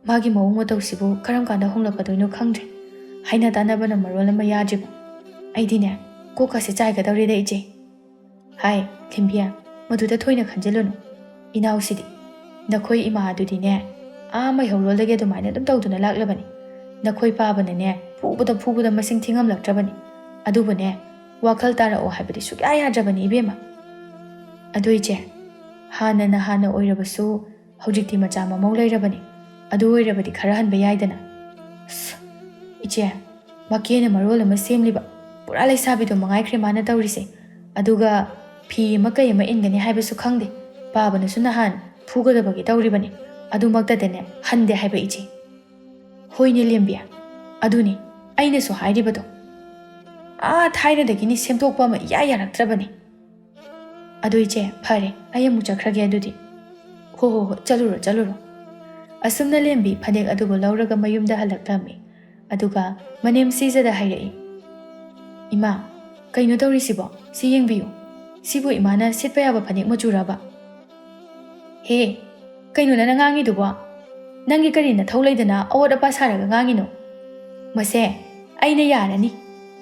ꯃꯥꯒꯤ ꯃꯑꯣꯡ ꯃꯇꯧꯁꯤꯕꯨ ꯀꯔꯝ ꯀꯥꯟꯗ ꯍꯣꯡꯂꯛꯀꯗꯣꯏꯅꯣ ꯈꯪꯗ꯭ꯔꯦ ꯍꯥꯏꯅ ꯇꯥꯟꯅꯕꯅ ꯃꯔꯣꯜ ꯑꯃ ꯌꯥꯗ꯭ꯔꯤꯕ ꯑꯩꯗꯤꯅꯦ ꯀꯣꯛꯀꯁꯦ ꯆꯥꯏꯒꯗꯧꯔꯦꯗ ꯏꯆꯦ ꯍꯥꯏ ꯂꯦꯝꯕꯤꯌꯥ ꯃꯗꯨꯗ ꯊꯣꯏꯅ ꯈꯟꯖꯤꯜꯂꯨꯅꯨ ꯏꯅꯥꯎꯁꯤꯗꯤ ꯅꯈꯣꯏ ꯏꯃꯥ ꯑꯗꯨꯗꯤꯅꯦ ꯃꯩꯍꯧꯔꯣꯜꯗꯒꯤ ꯑꯗꯨꯃꯥꯏꯅ ꯑꯗꯨꯝ ꯇꯧꯗꯨꯅ ꯂꯥꯛꯂꯕꯅꯤ ꯅꯈꯣꯏ ꯄꯥꯕꯅꯅꯦ ꯐꯨꯕꯗ ꯃꯁꯤꯡ ꯊꯤꯉꯝꯂꯛꯇ꯭ꯔꯕꯅꯤ ꯑꯗꯨꯕꯨꯅꯦ ꯋꯥꯈꯜ ꯇꯥꯔꯛꯑꯣ ꯍꯥꯏꯕꯗꯤ ꯁꯨꯛꯌꯥ ꯌꯥꯗ꯭ꯔꯕꯅꯤ ꯏꯕꯦꯝꯃ ꯑꯗꯨ ꯏꯆꯦ ꯍꯥꯟꯅ ꯑꯣꯏꯔꯕꯁꯨ ꯍꯧꯖꯤꯛꯇꯤ ꯃꯆꯥ ꯃꯃꯧ ꯂꯩꯔꯕꯅꯤ ꯑꯗꯨ ꯑꯣꯏꯔꯕꯗꯤ ꯈꯔ ꯍꯟꯕ ꯌꯥꯏꯗꯅ ꯑꯁ ꯏꯆꯦ ꯃꯀꯦꯅ ꯃꯔꯣꯜ ꯑꯃ ꯁꯦꯝꯂꯤꯕ ꯄꯨꯔꯥ ꯂꯩꯁꯥꯕꯤꯗꯣ ꯃꯉꯥꯏꯈ꯭ꯔꯦ ꯃꯥꯅ ꯇꯧꯔꯤꯁꯦ ꯑꯗꯨꯒ ꯐꯤ ꯑꯃ ꯀꯩ ꯑꯃ ꯏꯟꯒꯅꯤ ꯍꯥꯏꯕꯁꯨ ꯈꯪꯗꯦ ꯄꯥꯕꯅꯁꯨ ꯅꯍꯥꯟ ꯐꯨꯒꯗꯕꯒꯤ ꯇꯧꯔꯤꯕꯅꯤ ꯑꯗꯨꯃꯛꯇꯗꯅꯦ ꯍꯟꯗꯦ ꯍꯥꯏꯕ ꯏꯆꯦ ꯍꯣꯏꯅꯦ ꯂꯦꯝꯕꯤ ꯑꯗꯨꯅꯤ ꯑꯩꯅꯁꯨ ꯍꯥꯏꯔꯤꯕꯗꯣ ꯊꯥꯏꯅꯗꯒꯤꯅꯤ ꯁꯦꯝꯗꯣꯛꯄ ꯑꯃ ꯏꯌꯥ ꯌꯥꯔꯛꯇ꯭ꯔꯕꯅꯤ ꯑꯗꯨ ꯏꯆꯦ ꯐꯔꯦ ꯑꯩ ꯑꯃꯨꯛ ꯆꯠꯈ꯭ꯔꯒꯦ ꯑꯗꯨꯗꯤ ꯍꯣ ꯆꯠꯂꯨꯔꯣ ꯑꯁꯨꯝꯅ ꯂꯦꯝꯕꯤ ꯐꯅꯦꯛ ꯑꯗꯨꯕꯨ ꯂꯧꯔꯒ ꯃꯌꯨꯝꯗ ꯍꯜꯂꯛꯂꯝꯃꯤ ꯑꯗꯨꯒ ꯃꯅꯦꯝ ꯁꯤꯖꯗ ꯍꯥꯏꯔꯛꯏ ꯏꯃꯥ ꯀꯩꯅꯣ ꯇꯧꯔꯤꯁꯤꯕꯣ ꯁꯤ ꯌꯦꯡꯕꯤꯌꯨ ꯁꯤꯕꯨ ꯏꯃꯥꯅ ꯁꯦꯠꯄ ꯌꯥꯕ ꯐꯅꯦꯛ ꯃꯆꯨꯔꯕ ꯍꯦ ꯀꯩꯅꯣ ꯅꯪꯅ ꯉꯥꯡꯉꯤꯗꯨꯕꯣ Nangi kari na thaulai awat apa saraga ngangino. Mase, aina yarani.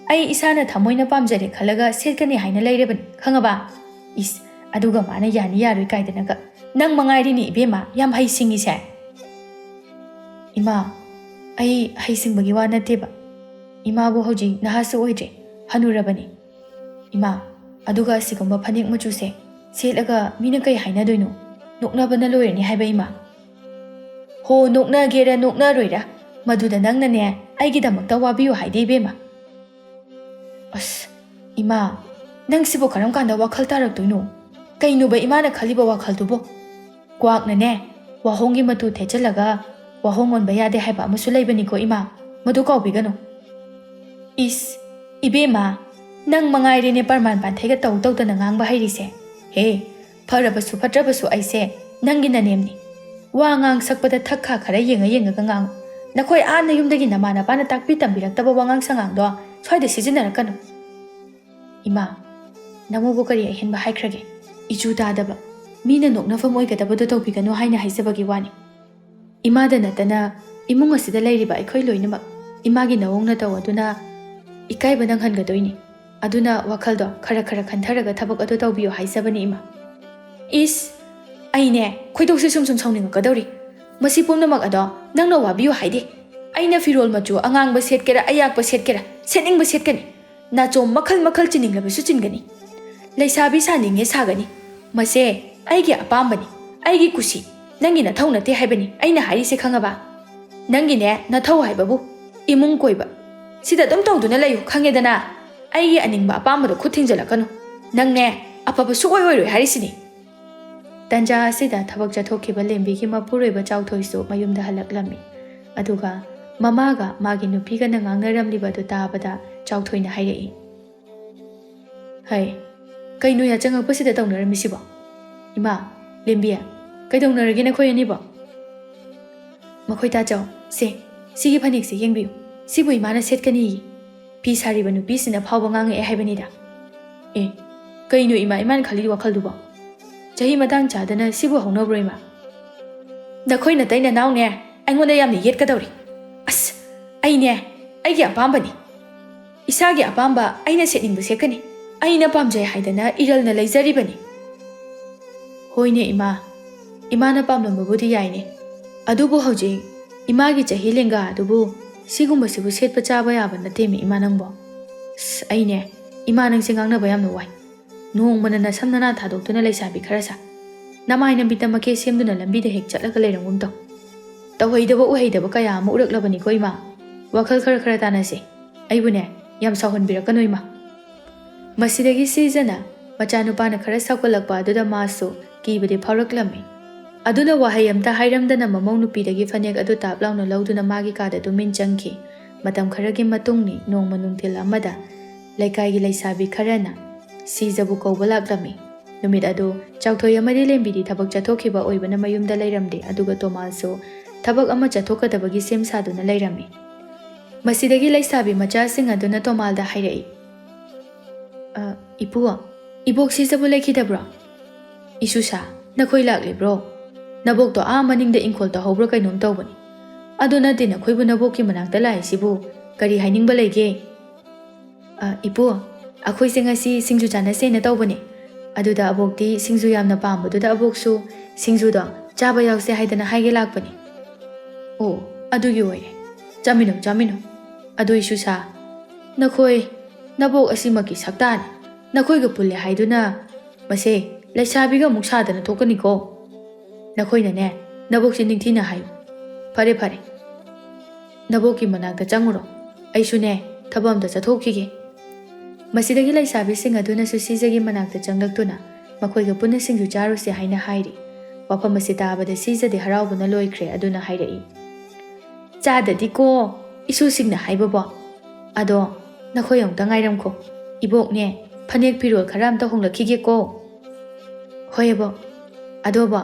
Ai isana thamoina pamjare khalaga setkani haina laireban khangaba. Is aduga mana yani yaroi kaidanaga. Nang mangairi ni ibema yam hai singi se. Ima, ai hai singbagi wa nateba. Ima bo hoji nahasu oidre hanurabani. Ima, aduga sigamba phanik machu se selaga mina kai haina doino. Nokna bana loyani haiba ima. Ho nokna gera nokna roira. Maduda nangna ne aigidamakta wabiyo haide ibema. As, ima, nang sibo karam kanda wakhal tarak doino. Kaino ba imana khaliba wakhal tubo. Kwak na ne, wahongi matu thechalaga wahongon bayade haiba amasulay bani ko ima. Madu ka ubigano. Is, ibema, nang mangairi ne parman pantayga taw-taw na nangang bahay rise. He, parabasu patrabasu ay se, nang ginanem ni. Wangang sakpada thakha kara yenga kangang. Nakoy ana yumdagi namana pa na takpi tambirak taba wangang sangang do, soyda sizinarakan. Ima, namubo kari ay hinba hay krage. Iju dadaba, mina nok na famoy kataba do tawbigano hay na hay sabagi wani. Ima da natana, imong asida layriba ay koy loy namak. Imagi nawong na tawa duna, ikay ba nang hangadoy ni. Aduna wakal do, kara kantaraga tabak ato tawbiyo hay sabani ima. Is, ay ne, koy daw si sumsum sawning akadawri. Masipom na mag ado, nang nawabiyo haydi. Ay na firol macho, angang ba set kera, ayak ba set kera, setning ba set kani. Na chom makal chining labi suchin gani. Laysabi saning e sagani. Mase, ay gi apambani, ay gi kusi. Nangi na thaw na te haibani, ay na hari se khangaba. Nangi ne, na thaw haibabu, imung koiba. Sida dom taw duna layo, khangedana. Ay gi aning ba apambado kuting jalakano. Nang ne, apaba su oy hari sini. Tanja asida thabak jathokiba lembi ki mapuroiba chawthoisu mayumda halaklami. Aduga mamaga magi nupiga na ngangnaramliba du tabada chawthoina hairei. Hai, kaino ya changakpasida tawnaramisibo. Ima, lembiya, kaidongnarage nakhoi anibo. Makhoi tajaw, se, sigi phanik se yengbiyu. Sibu imana setkani. Pi sariba nupisina phawba ngangae haibanida. Kaino iman khali wakhaldubo. Jahi matang chadana sibu hongnobro ima. Nakhoi na taina naw ne, aingonda yamni yetkadawri. As, ai ne, aigi apambani. Isagi apamba aina setningbu sekani. Aina pamjay haidana iralna laizaribani. Hoine ima, imana pamlambabudi yaine. Adubu hojik, imagi jahi lenga adubu sigumba sibu setpa chaba yaba natemi imanangbo. Aine, imanang singangnaba yamna wai. Nung manana samnana thadokuna laysabi kharasa. Namaina bitamake semduna lambida hek chatlaga leirangum taw. Tawhaidaba uhaidaba kaya ama uraklabani ko ima. Wakhal khara tanase. Aibune, yam sawhanbirakano ima. Masidagi seasona, machanupana khara sawkalakpa aduda masu kibadi phawraklami. Aduna wahai amta hairamdana mamong nupidagi phanek adu taplawna lawduna magi kada tumin changki. Matam kharagi matungni nongma nungthil amada laikai gi laysabi kharana sijabu kauba laklami. Numit adu chawthoi amadi lembidi thabak chathokhiba oibana mayumda leiramde aduga tomalso thabak ama chathokadabagi sem saduna leirami. Masidagi laysabi machasing aduna tomalda hairei. Ipuwa, ibok sijabu laikhidabra. Isusa, nakhoi laklibro. Nabok to maningda ingkol to hobro kainom tawbani. Aduna din nakhoibu nabokki manakta laisibu kari hainingba leige. Ipu, akhoi se ngasi singju chanase na tawbani. Aduda abokti singju yamna pambaduda aboksu singju do chaba yawse haidana haige lakpani. Oh, adugi oire. Jamino. Adu isusa. Nakhoi nabok asimaki saktani. Nakhoi ga pulle haiduna mase laisabiga muksadana thokani ko. Nakhoi na ne nabok sin ningthina hayu. Pare. Nabokki manakta changuro. Aisu ne thabamda chathokige. Masidagi laisabi sing aduna su sijagi manakta changlaktuna makhoi ga punna singju charuse haina hairi. Wafam asi tabada sijadi haraubuna loikre aduna hairei. Chadadi ko isu singna haibabo. Ado nakhoi amta ngairamko. Ibok ne phanek pirol kharam ta honglakige ko. Hoyebo. Adobo.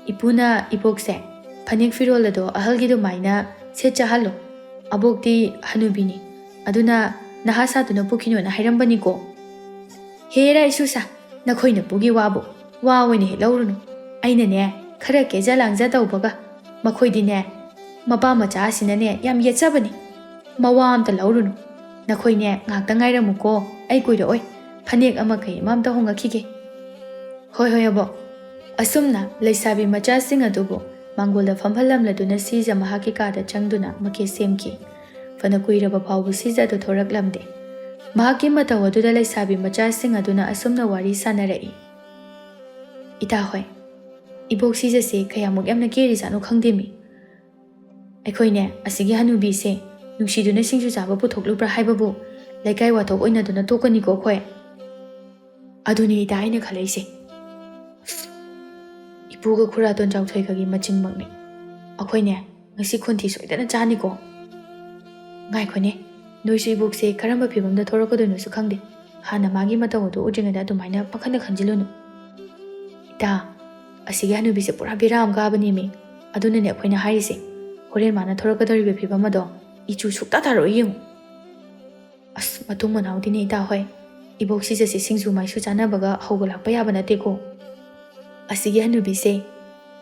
Ipuna ibokse phanek firol ado ahalgido maina secha halo. Abokti hanubini. Aduna nahasa tuna pukino na hairambani ko. Hera isusa nakhoi na pugi wabo. Wawene he laurunu. Aina ne khara keja langja tawbaga. ꯃꯈꯣꯏꯗꯤꯅꯦ ꯃꯄꯥ ꯃꯆꯥ ꯑꯁꯤꯅꯅꯦ ꯌꯥꯝ ꯌꯦꯠꯆꯕꯅꯤ ꯃꯋꯥ ꯑꯝꯇ ꯂꯧꯔꯨꯅꯨ ꯅꯈꯣꯏꯅꯦ ꯉꯥꯛꯇ ꯉꯥꯏꯔꯝꯃꯨꯀꯣ ꯑꯩ ꯀꯨꯏꯔꯛꯑꯣꯏ ꯐꯅꯦꯛ ꯑꯃ ꯀꯩ ꯑꯃ ꯑꯝꯇ ꯍꯣꯡꯉꯛꯈꯤꯒꯦ ꯍꯣꯏ ꯍꯣꯏ ꯑꯕꯣꯛ ꯑꯁꯨꯝꯅ ꯂꯩꯁꯥꯕꯤ ꯃꯆꯥꯁꯤꯡ ꯑꯗꯨꯕꯨ ꯃꯥꯡꯒꯣꯜꯗ ꯐꯝꯍꯜꯂꯝꯂꯗꯨꯅ ꯁꯤꯖ ꯃꯍꯥꯛꯀꯤ ꯀꯥꯗ ꯆꯪꯗꯨꯅ ꯃꯀꯦ ꯁꯦꯝꯈꯤ ꯐꯅ ꯀꯨꯏꯔꯕ ꯐꯥꯎꯕ ꯁꯤꯖ ꯑꯗꯨ ꯊꯣꯔꯛꯂꯝꯗꯦ ꯃꯍꯥꯛꯀꯤ ꯃꯇꯧ ꯑꯗꯨꯗ ꯂꯩꯁꯥꯕꯤ ꯃꯆꯥꯁꯤꯡ ꯑꯗꯨꯅ ꯑꯁꯨꯝꯅ ꯋꯥꯔꯤ ꯁꯥꯟꯅꯔꯛꯏ ꯏꯇꯥ ꯍꯣꯏ ꯏꯕꯣꯛ ꯁꯤꯖꯁꯦ ꯀꯌꯥꯃꯨꯛ ꯌꯥꯝꯅ ꯀꯦꯔꯤꯖꯥꯠꯅꯣ ꯈꯪꯗꯦꯃꯤ ꯑꯩꯈꯣꯏꯅꯦ ꯑꯁꯤꯒꯤ ꯍꯅꯨꯕꯤꯁꯦ ꯅꯨꯡꯁꯤꯗꯨꯅ ꯁꯤꯡꯖꯨ ꯆꯥꯕ ꯄꯨꯊꯣꯛꯂꯨꯕ꯭ꯔꯥ ꯍꯥꯏꯕꯕꯨ ꯂꯩꯀꯥꯏ ꯋꯥꯊꯣꯛ ꯑꯣꯏꯅꯗꯨꯅ ꯇꯣꯛꯀꯅꯤꯀꯣ ꯑꯩꯈꯣꯏ ꯑꯗꯨꯅꯤ ꯏꯇꯥ ꯑꯩꯅ ꯈꯜꯂꯛꯏꯁꯦ ꯏꯄꯨꯒ ꯈꯨꯔꯥꯇꯣꯟ ꯆꯥꯎꯊꯣꯏꯒꯒꯤ ꯃꯆꯤꯟꯃꯛꯅꯤ ꯑꯩꯈꯣꯏꯅꯦ ꯉꯁꯤ ꯈꯣꯟꯊꯤ ꯁꯣꯏꯗꯅ ꯆꯥꯅꯤꯀꯣ ꯉꯥꯏꯈꯣꯅꯦ ꯅꯣꯏꯁꯨ ꯏꯕꯣꯛꯁꯦ ꯀꯔꯝꯕ ꯐꯤꯕꯝꯗ ꯊꯣꯔꯛꯀꯗꯣꯏꯅꯣꯁꯨ ꯈꯪꯗꯦ ꯍꯥꯟꯅ ꯃꯥꯒꯤ ꯃꯇꯧ ꯑꯗꯨ ꯎꯗ꯭ꯔꯤꯉꯩꯗ ꯑꯗꯨꯃꯥꯏꯅ ꯄꯥꯈꯟꯅ ꯈꯟꯖꯤꯜꯂꯨꯅꯨ ꯏꯇꯥ ꯑꯁꯤꯒꯤ ꯍꯅꯨꯕꯤꯁꯦ ꯄꯨꯔꯥ ꯕꯦꯔꯥ ꯑꯃ ꯀꯥꯕꯅꯦꯃꯤ ꯑꯗꯨꯅꯅꯦ ꯑꯩꯈꯣꯏꯅ ꯍꯥꯏꯔꯤꯁꯦ ꯍꯣꯔꯦꯟ ꯃꯥꯅ ꯊꯣꯔꯛꯀꯗꯧꯔꯤꯕ ꯐꯤꯕꯝ ꯑꯗꯣ 이주 ꯁꯨꯛꯇ ꯇꯥꯔꯛꯑꯣꯏ ꯌꯦꯡꯉꯨ ꯑꯁ ꯃꯇꯨꯡ ꯃꯅꯥꯎꯗꯤꯅꯦ ꯏꯇꯥ ꯍꯣꯏ ꯏꯕꯣꯛ ꯁꯤꯖꯁꯦ ꯁꯤꯡꯖꯨ ꯃꯥꯏꯁꯨ ꯆꯥꯅꯕꯒ ꯍꯧꯕ ꯂꯥꯛꯄ ꯌꯥꯕ ꯅꯠꯇꯦꯀꯣ ꯑꯁꯤꯒꯤ ꯍꯅꯨꯕꯤꯁꯦ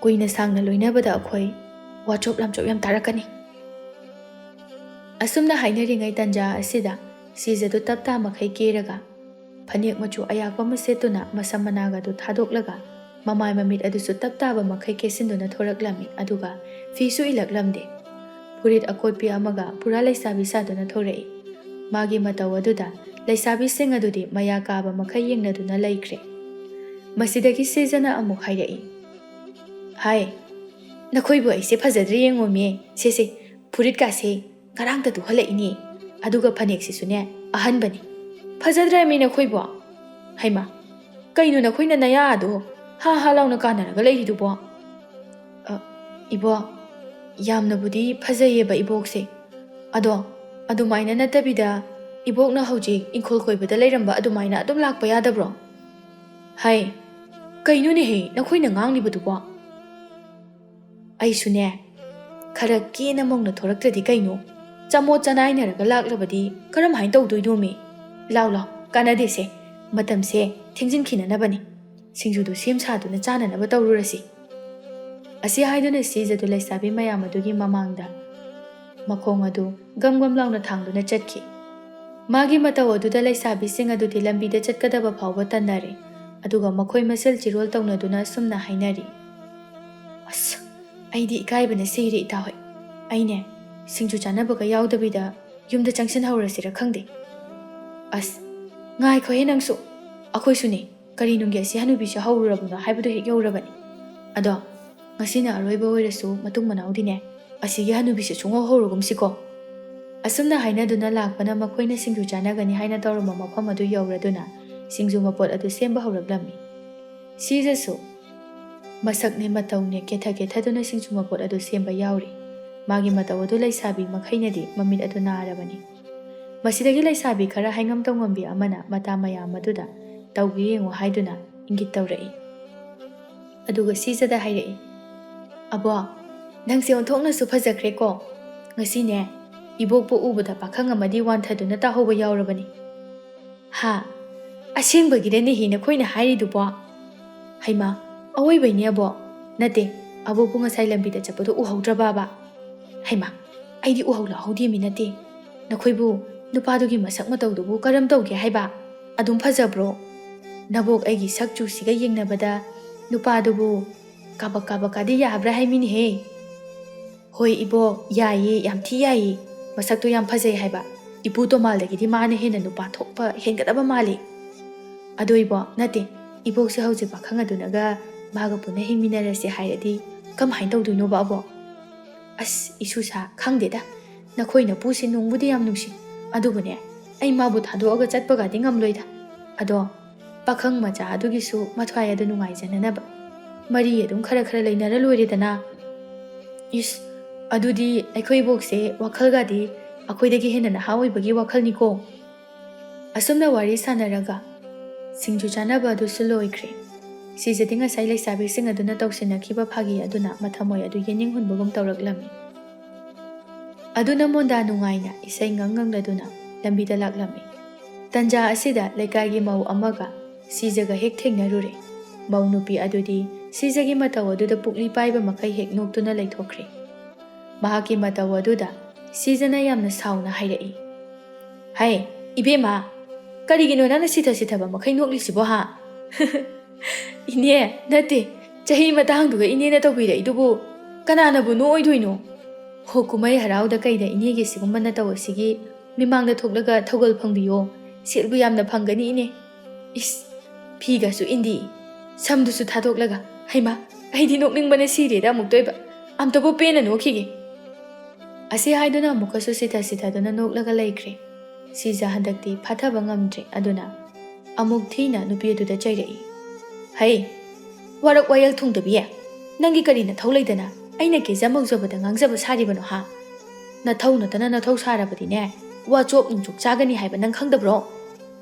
ꯀꯨꯏꯅ ꯁꯥꯡꯅ ꯂꯣꯏꯅꯕꯗ ꯑꯩꯈꯣꯏ ꯋꯥꯆꯣꯞ ꯂꯥꯝꯆꯣꯞ ꯌꯥꯝ ꯇꯥꯔꯛꯀꯅꯤ ꯑꯁꯨꯝꯅ ꯍꯥꯏꯅꯔꯤꯉꯩ ꯇꯟꯖꯥ ꯑꯁꯤꯗ ꯁꯤꯖꯗꯨ ꯇꯞꯇꯥ ꯃꯈꯩ ꯀꯦꯔꯒ ꯐꯅꯦꯛ ꯃꯆꯨ ꯑꯌꯥꯛꯄ ꯑꯃ ꯁꯦꯠꯇꯨꯅ ꯃꯁꯝ ꯃꯅꯥꯒꯗꯨ ꯊꯥꯗꯣꯛꯂꯒ ꯃꯃꯥꯏ ꯃꯃꯤꯠ ꯑꯗꯨꯁꯨ ꯇꯞꯇꯥꯕ ꯃꯈꯩ ꯀꯦꯁꯤꯟꯗꯨꯅ ꯊꯣꯔꯛꯂꯝꯃꯤ ꯑꯗꯨꯒ ꯐꯤꯁꯨ ꯏꯜꯂꯛꯂꯝꯗꯦ ꯐꯨꯔꯤꯠ ꯑꯀꯣꯠꯄꯤ ꯑꯃꯒ ꯄꯨꯔꯥ ꯂꯩꯁꯥꯕꯤ ꯁꯥꯗꯨꯅ ꯊꯣꯔꯛꯏ ꯃꯥꯒꯤ ꯃꯇꯧ ꯑꯗꯨꯗ ꯂꯩꯁꯥꯕꯤꯁꯤꯡ ꯑꯗꯨꯗꯤ ꯃꯌꯥ ꯀꯥꯕ ꯃꯈꯩ ꯌꯦꯡꯅꯗꯨꯅ ꯂꯩꯈ꯭ꯔꯦ ꯃꯁꯤꯗꯒꯤ ꯁꯤꯖꯅ ꯑꯃꯨꯛ ꯍꯥꯏꯔꯛꯏ ꯍꯥꯏ ꯅꯈꯣꯏꯕꯨ ꯑꯩꯁꯦ ꯐꯖꯗ꯭ꯔꯦ ꯌꯦꯡꯉꯣꯃꯤ ꯁꯦꯁꯦ ꯐꯨꯔꯤꯠꯀꯥꯁꯦ ꯉꯔꯥꯡꯇ ꯇꯨꯍꯜꯂꯛꯏꯅꯤ ꯑꯗꯨꯒ ꯐꯅꯦꯛꯁꯤꯁꯨꯅꯦ ꯑꯍꯟꯕꯅꯤ ꯐꯖꯗ꯭ꯔꯃꯤ ꯅꯈꯣꯏꯕꯨ ꯍꯩꯃꯥ ꯀꯩꯅꯣ ꯅꯈꯣꯏꯅ ꯅꯌꯥ ꯑꯗꯣ ꯍꯥ ꯍꯥ ꯂꯥꯎꯅ ꯀꯥꯟꯅꯔꯒ ꯂꯩꯔꯤꯗꯨꯕꯣ ꯏꯕꯣ ꯌꯥꯝꯅꯕꯨꯗꯤ ꯐꯖꯩꯌꯦꯕ ꯏꯕꯣꯛꯁꯦ ꯑꯗꯣ ꯑꯗꯨꯃꯥꯏꯅ ꯅꯠꯇꯕꯤꯗ ꯏꯕꯣꯛꯅ ꯍꯧꯖꯤꯛ ꯏꯪꯈꯣꯜ ꯀꯣꯏꯕꯗ ꯂꯩꯔꯝꯕ ꯑꯗꯨꯃꯥꯏꯅ ꯑꯗꯨꯝ ꯂꯥꯛꯄ ꯌꯥꯗꯕ꯭ꯔꯣ ꯍꯥꯏ ꯀꯩꯅꯣꯅꯦꯍꯦ ꯅꯈꯣꯏꯅ ꯉꯥꯡꯂꯤꯕꯗꯨꯕꯣ ꯑꯩꯁꯨꯅꯦ ꯈꯔ ꯀꯦꯅ ꯃꯧꯅ ꯊꯣꯔꯛꯇ꯭ꯔꯗꯤ ꯀꯩꯅꯣ ꯆꯃꯣꯠ ꯆꯅꯥꯏꯅꯔꯒ ꯂꯥꯛꯂꯕꯗꯤ ꯀꯔꯝꯍꯥꯏꯅ ꯇꯧꯗꯣꯏꯅꯣꯃꯤ ꯂꯥꯎ ꯂꯥꯎ ꯀꯥꯟꯅꯗꯦꯁꯦ ꯃꯇꯝꯁꯦ ꯊꯦꯡꯖꯤꯟꯈꯤꯅꯅꯕꯅꯤ ꯁꯤꯡꯖꯨꯗꯨ ꯁꯦꯝ ꯁꯥꯗꯨꯅ ꯆꯥꯅꯅꯕ ꯇꯧꯔꯨꯔꯁꯤ ꯑꯁꯤ ꯍꯥꯏꯗꯨꯅ ꯁꯤꯖꯗꯨ ꯂꯩꯁꯥꯕꯤ ꯃꯌꯥꯝ ꯑꯗꯨꯒꯤ ꯃꯃꯥꯡꯗ ꯃꯈꯣꯡ ꯑꯗꯨ ꯒꯝ ꯒꯝ ꯂꯥꯎꯅ ꯊꯥꯡꯗꯨꯅ ꯆꯠꯈꯤ ꯃꯥꯒꯤ ꯃꯇꯧ ꯑꯗꯨꯗ ꯂꯩꯁꯥꯕꯤꯁꯤꯡ ꯑꯗꯨꯗꯤ ꯂꯝꯕꯤꯗ ꯆꯠꯀꯗꯕ ꯐꯥꯎꯕ ꯇꯟꯅꯔꯦ ꯑꯗꯨꯒ ꯃꯈꯣꯏ ꯃꯁꯦꯜ ꯆꯤꯔꯣꯜ ꯇꯧꯅꯗꯨꯅ ꯑꯁꯨꯝꯅ ꯍꯥꯏꯅꯔꯤ ꯑꯁ ꯑꯩꯗꯤ ꯏꯀꯥꯏꯕꯅ ꯁꯤꯔꯦ ꯏꯇꯥ ꯍꯣꯏ ꯑꯩꯅꯦ ꯁꯤꯡꯖꯨ ꯆꯥꯅꯕꯒ ꯌꯥꯎꯗꯕꯤꯗ ꯌꯨꯝꯗ ꯆꯪꯁꯤꯟꯍꯧꯔꯁꯤꯔ ꯈꯪꯗꯦ ꯑꯁ ꯉꯥꯏꯈꯣꯍꯦ ꯅꯪꯁꯨ ꯑꯩꯈꯣꯏꯁꯨꯅꯦ ꯀꯔꯤꯅꯨꯡꯒꯤ ꯑꯁꯤ ꯍꯅꯨꯕꯤꯁꯨ ꯍꯧꯔꯨꯔꯕꯅꯣ ꯍꯥꯏꯕꯗꯨ ꯍꯦꯛ ꯌꯧꯔꯕꯅꯤ ꯑꯗꯣ ꯉꯁꯤꯅ ꯑꯔꯣꯏꯕ ꯑꯣꯏꯔꯁꯨ ꯃꯇꯨꯡ ꯃꯅꯥꯎꯗꯤꯅꯦ ꯑꯁꯤꯒꯤ ꯍꯅꯨꯕꯤꯁꯨ ꯁꯨꯡꯍꯧ ꯍꯧꯔꯒꯨꯝꯁꯤꯀꯣ ꯑꯁꯨꯝꯅ ꯍꯥꯏꯅꯗꯨꯅ ꯂꯥꯛꯄꯅ ꯃꯈꯣꯏꯅ ꯁꯤꯡꯖꯨ ꯆꯥꯅꯒꯅꯤ ꯍꯥꯏꯅ ꯇꯧꯔꯝꯕ ꯃꯐꯝ ꯑꯗꯨ ꯌꯧꯔꯗꯨꯅ ꯁꯤꯡꯖꯨ ꯃꯄꯣꯠ ꯑꯗꯨ ꯁꯦꯝꯕ ꯍꯧꯔꯛꯂꯝꯃꯤ ꯁꯤꯖꯁꯨ ꯃꯁꯛꯅꯦ ꯃꯇꯧꯅꯦ ꯀꯦꯊ ꯀꯦꯊꯗꯨꯅ ꯁꯤꯡꯖꯨ ꯃꯄꯣꯠ ꯑꯗꯨ ꯁꯦꯝꯕ ꯌꯥꯎꯔꯤ ꯃꯥꯒꯤ ꯃꯇꯧ ꯑꯗꯨ ꯂꯩꯁꯥꯕꯤ ꯃꯈꯩꯅꯗꯤ ꯃꯃꯤꯠ ꯑꯗꯨ ꯅꯥꯔꯕꯅꯤ ꯃꯁꯤꯗꯒꯤ ꯂꯩꯁꯥꯕꯤ ꯈꯔ ꯍꯩꯉꯝ ꯇꯧꯉꯝꯕꯤ ꯑꯃꯅ ꯃꯇꯥ ꯃꯌꯥꯝ ꯑꯗꯨꯗ ꯇꯧꯒꯦ ꯌꯦꯡꯉꯨ ꯍꯥꯏꯗꯨꯅ ꯏꯪꯒꯤꯠ ꯇꯧꯔꯛꯏ ꯑꯗꯨꯒ ꯁꯤꯖꯗ ꯍꯥꯏꯔꯛꯏ ꯑꯕꯣ ꯅꯪꯁꯦ ꯑꯣꯟꯊꯣꯛꯅꯁꯨ ꯐꯖꯈ꯭ꯔꯦꯀꯣ ꯉꯁꯤꯅꯦ ꯏꯕꯣꯛꯄꯨ ꯎꯕꯗ ꯄꯥꯈꯪ ꯑꯃꯗꯤ ꯋꯥꯟꯊꯗꯨꯅ ꯇꯥꯍꯧꯕ ꯌꯥꯎꯔꯕꯅꯤ ꯍꯥ ꯑꯁꯦꯡꯕꯒꯤꯔꯅꯦꯍꯦ ꯅꯈꯣꯏꯅ ꯍꯥꯏꯔꯤꯗꯨꯕꯣ ꯍꯩꯃꯥ ꯑꯋꯣꯏꯕꯩꯅꯦ ꯑꯕꯣ ꯅꯠꯇꯦ ꯑꯕꯣꯛꯄꯨ ꯉꯁꯥꯏ ꯂꯝꯕꯤꯗ ꯆꯠꯄꯗꯣ ꯎꯍꯧꯗ꯭ꯔꯕꯕ ꯍꯩꯃꯥ ꯑꯩꯗꯤ ꯎꯍꯧꯗꯦꯃꯤ ꯅꯠꯇꯦ ꯅꯈꯣꯏꯕꯨ ꯅꯨꯄꯥꯗꯨꯒꯤ ꯃꯁꯛ ꯃꯇꯧꯗꯨꯕꯨ ꯀꯔꯝ ꯇꯧꯒꯦ ꯍꯥꯏꯕ ꯑꯗꯨꯝ ꯐꯖꯕ꯭ꯔꯣ ꯅꯕꯣꯛ ꯑꯩꯒꯤ ꯁꯛ ꯆꯨꯁꯤꯒ ꯌꯦꯡꯅꯕꯗ ꯅꯨꯄꯥꯗꯨꯕꯨ ꯀꯥꯕꯛ ꯀꯥꯕꯛꯀꯗꯤ ꯌꯥꯕ꯭ꯔꯥ ꯍꯥꯏꯃꯤꯅꯦꯍꯦ ꯍꯣꯏ ꯏꯕꯣꯛ ꯌꯥꯏꯌꯦ ꯌꯥꯝ ꯊꯤ ꯌꯥꯏꯌꯦ ꯃꯁꯛꯇꯣ ꯌꯥꯝ ꯐꯖꯩ ꯍꯥꯏꯕ ꯏꯄꯨ ꯇꯣꯃꯥꯜꯗꯒꯤꯗꯤ ꯃꯥꯅ ꯍꯦꯟꯅ ꯅꯨꯄꯥ ꯊꯣꯛꯄ ꯍꯦꯟꯒꯗꯕ ꯃꯥꯜꯂꯤ ꯑꯗꯣ ꯏꯕꯣ ꯅꯠꯇꯦ ꯏꯕꯣꯛꯁꯦ ꯍꯧꯖꯤꯛ ꯄꯥꯈꯪ ꯑꯗꯨꯅꯒ ꯃꯥꯒ ꯄꯨꯟꯅ ꯍꯤꯡꯃꯤꯟꯅꯔꯁꯦ ꯍꯥꯏꯔꯗꯤ ꯀꯃꯥꯏꯅ ꯇꯧꯗꯣꯏꯅꯣꯕ ꯑꯕꯣ ꯑꯁ ꯏꯁꯨꯁꯥ ꯈꯪꯗꯦꯗ ꯅꯈꯣꯏꯅ ꯄꯨꯁꯤ ꯅꯨꯡꯕꯨꯗꯤ ꯌꯥꯝ ꯅꯨꯡꯁꯤ ꯑꯗꯨꯕꯨꯅꯦ ꯑꯩ ꯃꯥꯕꯨ ꯊꯥꯗꯣꯛꯑꯒ ꯆꯠꯄꯒꯗꯤ ꯉꯝꯂꯣꯏꯗ ꯑꯗꯣ ꯄꯥꯈꯪ ꯃꯆꯥ ꯑꯗꯨꯒꯤꯁꯨ ꯃꯊ꯭ꯋꯥꯏ ꯑꯗꯨ ꯅꯨꯡꯉꯥꯏꯖꯅꯅꯕ ꯃꯔꯤ ꯑꯗꯨꯝ ꯈꯔ ꯈꯔ ꯂꯩꯅꯔ ꯂꯣꯏꯔꯦꯗꯅ ꯏꯁ ꯑꯗꯨꯗꯤ ꯑꯩꯈꯣꯏ ꯏꯕꯣꯛꯁꯦ ꯋꯥꯈꯜꯒꯗꯤ ꯑꯩꯈꯣꯏꯗꯒꯤ ꯍꯦꯟꯅ ꯅꯍꯥ ꯑꯣꯏꯕꯒꯤ ꯋꯥꯈꯜꯅꯤꯀꯣ ꯑꯁꯨꯝꯅ ꯋꯥꯔꯤ ꯁꯥꯟꯅꯔꯒ ꯁꯤꯡꯖꯨ ꯆꯥꯅꯕ ꯑꯗꯨꯁꯨ ꯂꯣꯏꯈ꯭ꯔꯦ ꯁꯤꯖꯗꯤ ꯉꯁꯥꯏ ꯂꯩꯁꯥꯕꯤꯁꯤꯡ ꯑꯗꯨꯅ ꯇꯧꯁꯤꯟꯅꯈꯤꯕ ꯐꯥꯒꯤ ꯑꯗꯨꯅ ꯃꯊꯃꯣꯏ ꯑꯗꯨ ꯌꯦꯡꯅꯤꯡꯍꯨꯟꯕꯒꯨꯝ ꯇꯧꯔꯛꯂꯝꯃꯤ ꯑꯗꯨꯅ ꯃꯣꯟꯗꯥ ꯅꯨꯡꯉꯥꯏꯅ ꯏꯁꯩ ꯉꯪꯂꯗꯨꯅ ꯂꯝꯕꯤꯗ ꯂꯥꯛꯂꯝꯃꯤ ꯇꯟꯖꯥ ꯑꯁꯤꯗ ꯂꯩꯀꯥꯏꯒꯤ ꯃꯧ ꯑꯃꯒ ꯁꯤꯖꯒ ꯍꯦꯛ ꯊꯦꯡꯅꯔꯨꯔꯦ ꯃꯧ ꯅꯨꯄꯤ ꯑꯗꯨꯗꯤ ꯁꯤꯖꯒꯤ ꯃꯇꯧ ꯑꯗꯨꯗ ꯄꯨꯛꯂꯤ ꯄꯥꯏꯕ ꯃꯈꯩ ꯍꯦꯛ ꯅꯣꯛꯇꯨꯅ ꯂꯩꯊꯣꯛꯈ꯭ꯔꯦ꯫ ꯃꯍꯥꯛꯀꯤ ꯃꯇꯧ ꯑꯗꯨꯗ ꯁꯤꯖꯅ ꯌꯥꯝꯅ ꯁꯥꯎꯅ ꯍꯥꯏꯔꯛꯏ, "ꯍꯩ ꯏꯕꯦꯝꯃ, ꯀꯔꯤꯒꯤꯅꯣ ꯅꯪꯅ ꯁꯤꯊꯕ ꯃꯈꯩ ꯅꯣꯛꯂꯤꯁꯤꯕꯣ ꯍꯥ?" "ꯏꯅꯦ, ꯅꯠꯇꯦ, ꯆꯍꯤ ꯃꯇꯥꯡꯗꯨꯒ ꯏꯅꯦꯅ ꯇꯧꯕꯤꯔꯛꯏꯗꯨꯕꯨ ꯀꯅꯥꯅꯕꯨ ꯅꯣꯛꯑꯣꯏꯗꯣꯏꯅꯣ? ꯍꯣ, ꯀꯨꯝꯍꯩ ꯍꯔꯥꯎꯗ ꯀꯩꯗ ꯏꯅꯦꯒꯤ ꯁꯤꯒꯨꯝꯕ ꯅꯇꯧ ꯑꯁꯤꯒꯤ ꯃꯤꯃꯥꯡꯗ ꯊꯣꯛꯂꯒ ꯊꯧꯒꯜ ꯐꯪꯕꯤꯌꯣ, ꯁꯦꯜꯕꯨ ꯌꯥꯝꯅ ꯐꯪꯒꯅꯤ ꯏꯅꯦ꯫ ꯏꯁ, ꯐꯤꯒꯁꯨ ꯏꯟꯗꯤ, ꯁꯝꯗꯨꯁꯨ ꯊꯥꯗꯣꯛꯂꯒ, ꯍꯩꯃꯥ, ꯑꯩꯗꯤ ꯅꯣꯛꯅꯤꯡꯕꯅ ꯁꯤꯔꯦꯗ ꯑꯃꯨꯛꯇꯣꯏꯕ, ꯑꯝꯇꯕꯨ ꯄꯦꯟꯅ ꯅꯣꯛꯈꯤꯒꯦ." ꯑꯁꯤ ꯍꯥꯏꯗꯨꯅ ꯑꯃꯨꯛꯀꯁꯨ ꯁꯤꯊꯗꯨꯅ ꯅꯣꯛꯂꯒ ꯂꯩꯈ꯭ꯔꯦ꯫ ꯁꯤꯖ ꯍꯟꯗꯛꯇꯤ ꯐꯥꯊꯕ ꯉꯝꯗ꯭ꯔꯦ, ꯑꯗꯨꯅ ꯑꯃꯨꯛ ꯊꯤꯅ ꯅꯨꯄꯤ ꯑꯗꯨꯗ ꯆꯩꯔꯛꯏ, "ꯍꯩ, ꯋꯥꯔꯛ ꯋꯥꯌꯦꯜ ꯊꯨꯡꯗꯕꯤ, ꯅꯪꯒꯤ ꯀꯔꯤ ꯅꯊꯧ ꯂꯩꯗꯅ ꯑꯩꯅ ꯀꯦꯖ ꯃꯧꯖꯕꯗ ꯉꯥꯡꯖꯕ ꯁꯥꯔꯤꯕꯅꯣ ꯍꯥ? ꯅꯊꯧ ꯅꯇꯅ ꯅꯊꯧ ꯁꯥꯔꯕꯗꯤꯅꯦ, ꯋꯥꯆꯣꯞ ꯅꯨꯡꯆꯣꯞ ꯆꯥꯒꯅꯤ ꯍꯥꯏꯕ ꯅꯪ ꯈꯪꯗꯕ꯭ꯔꯣ?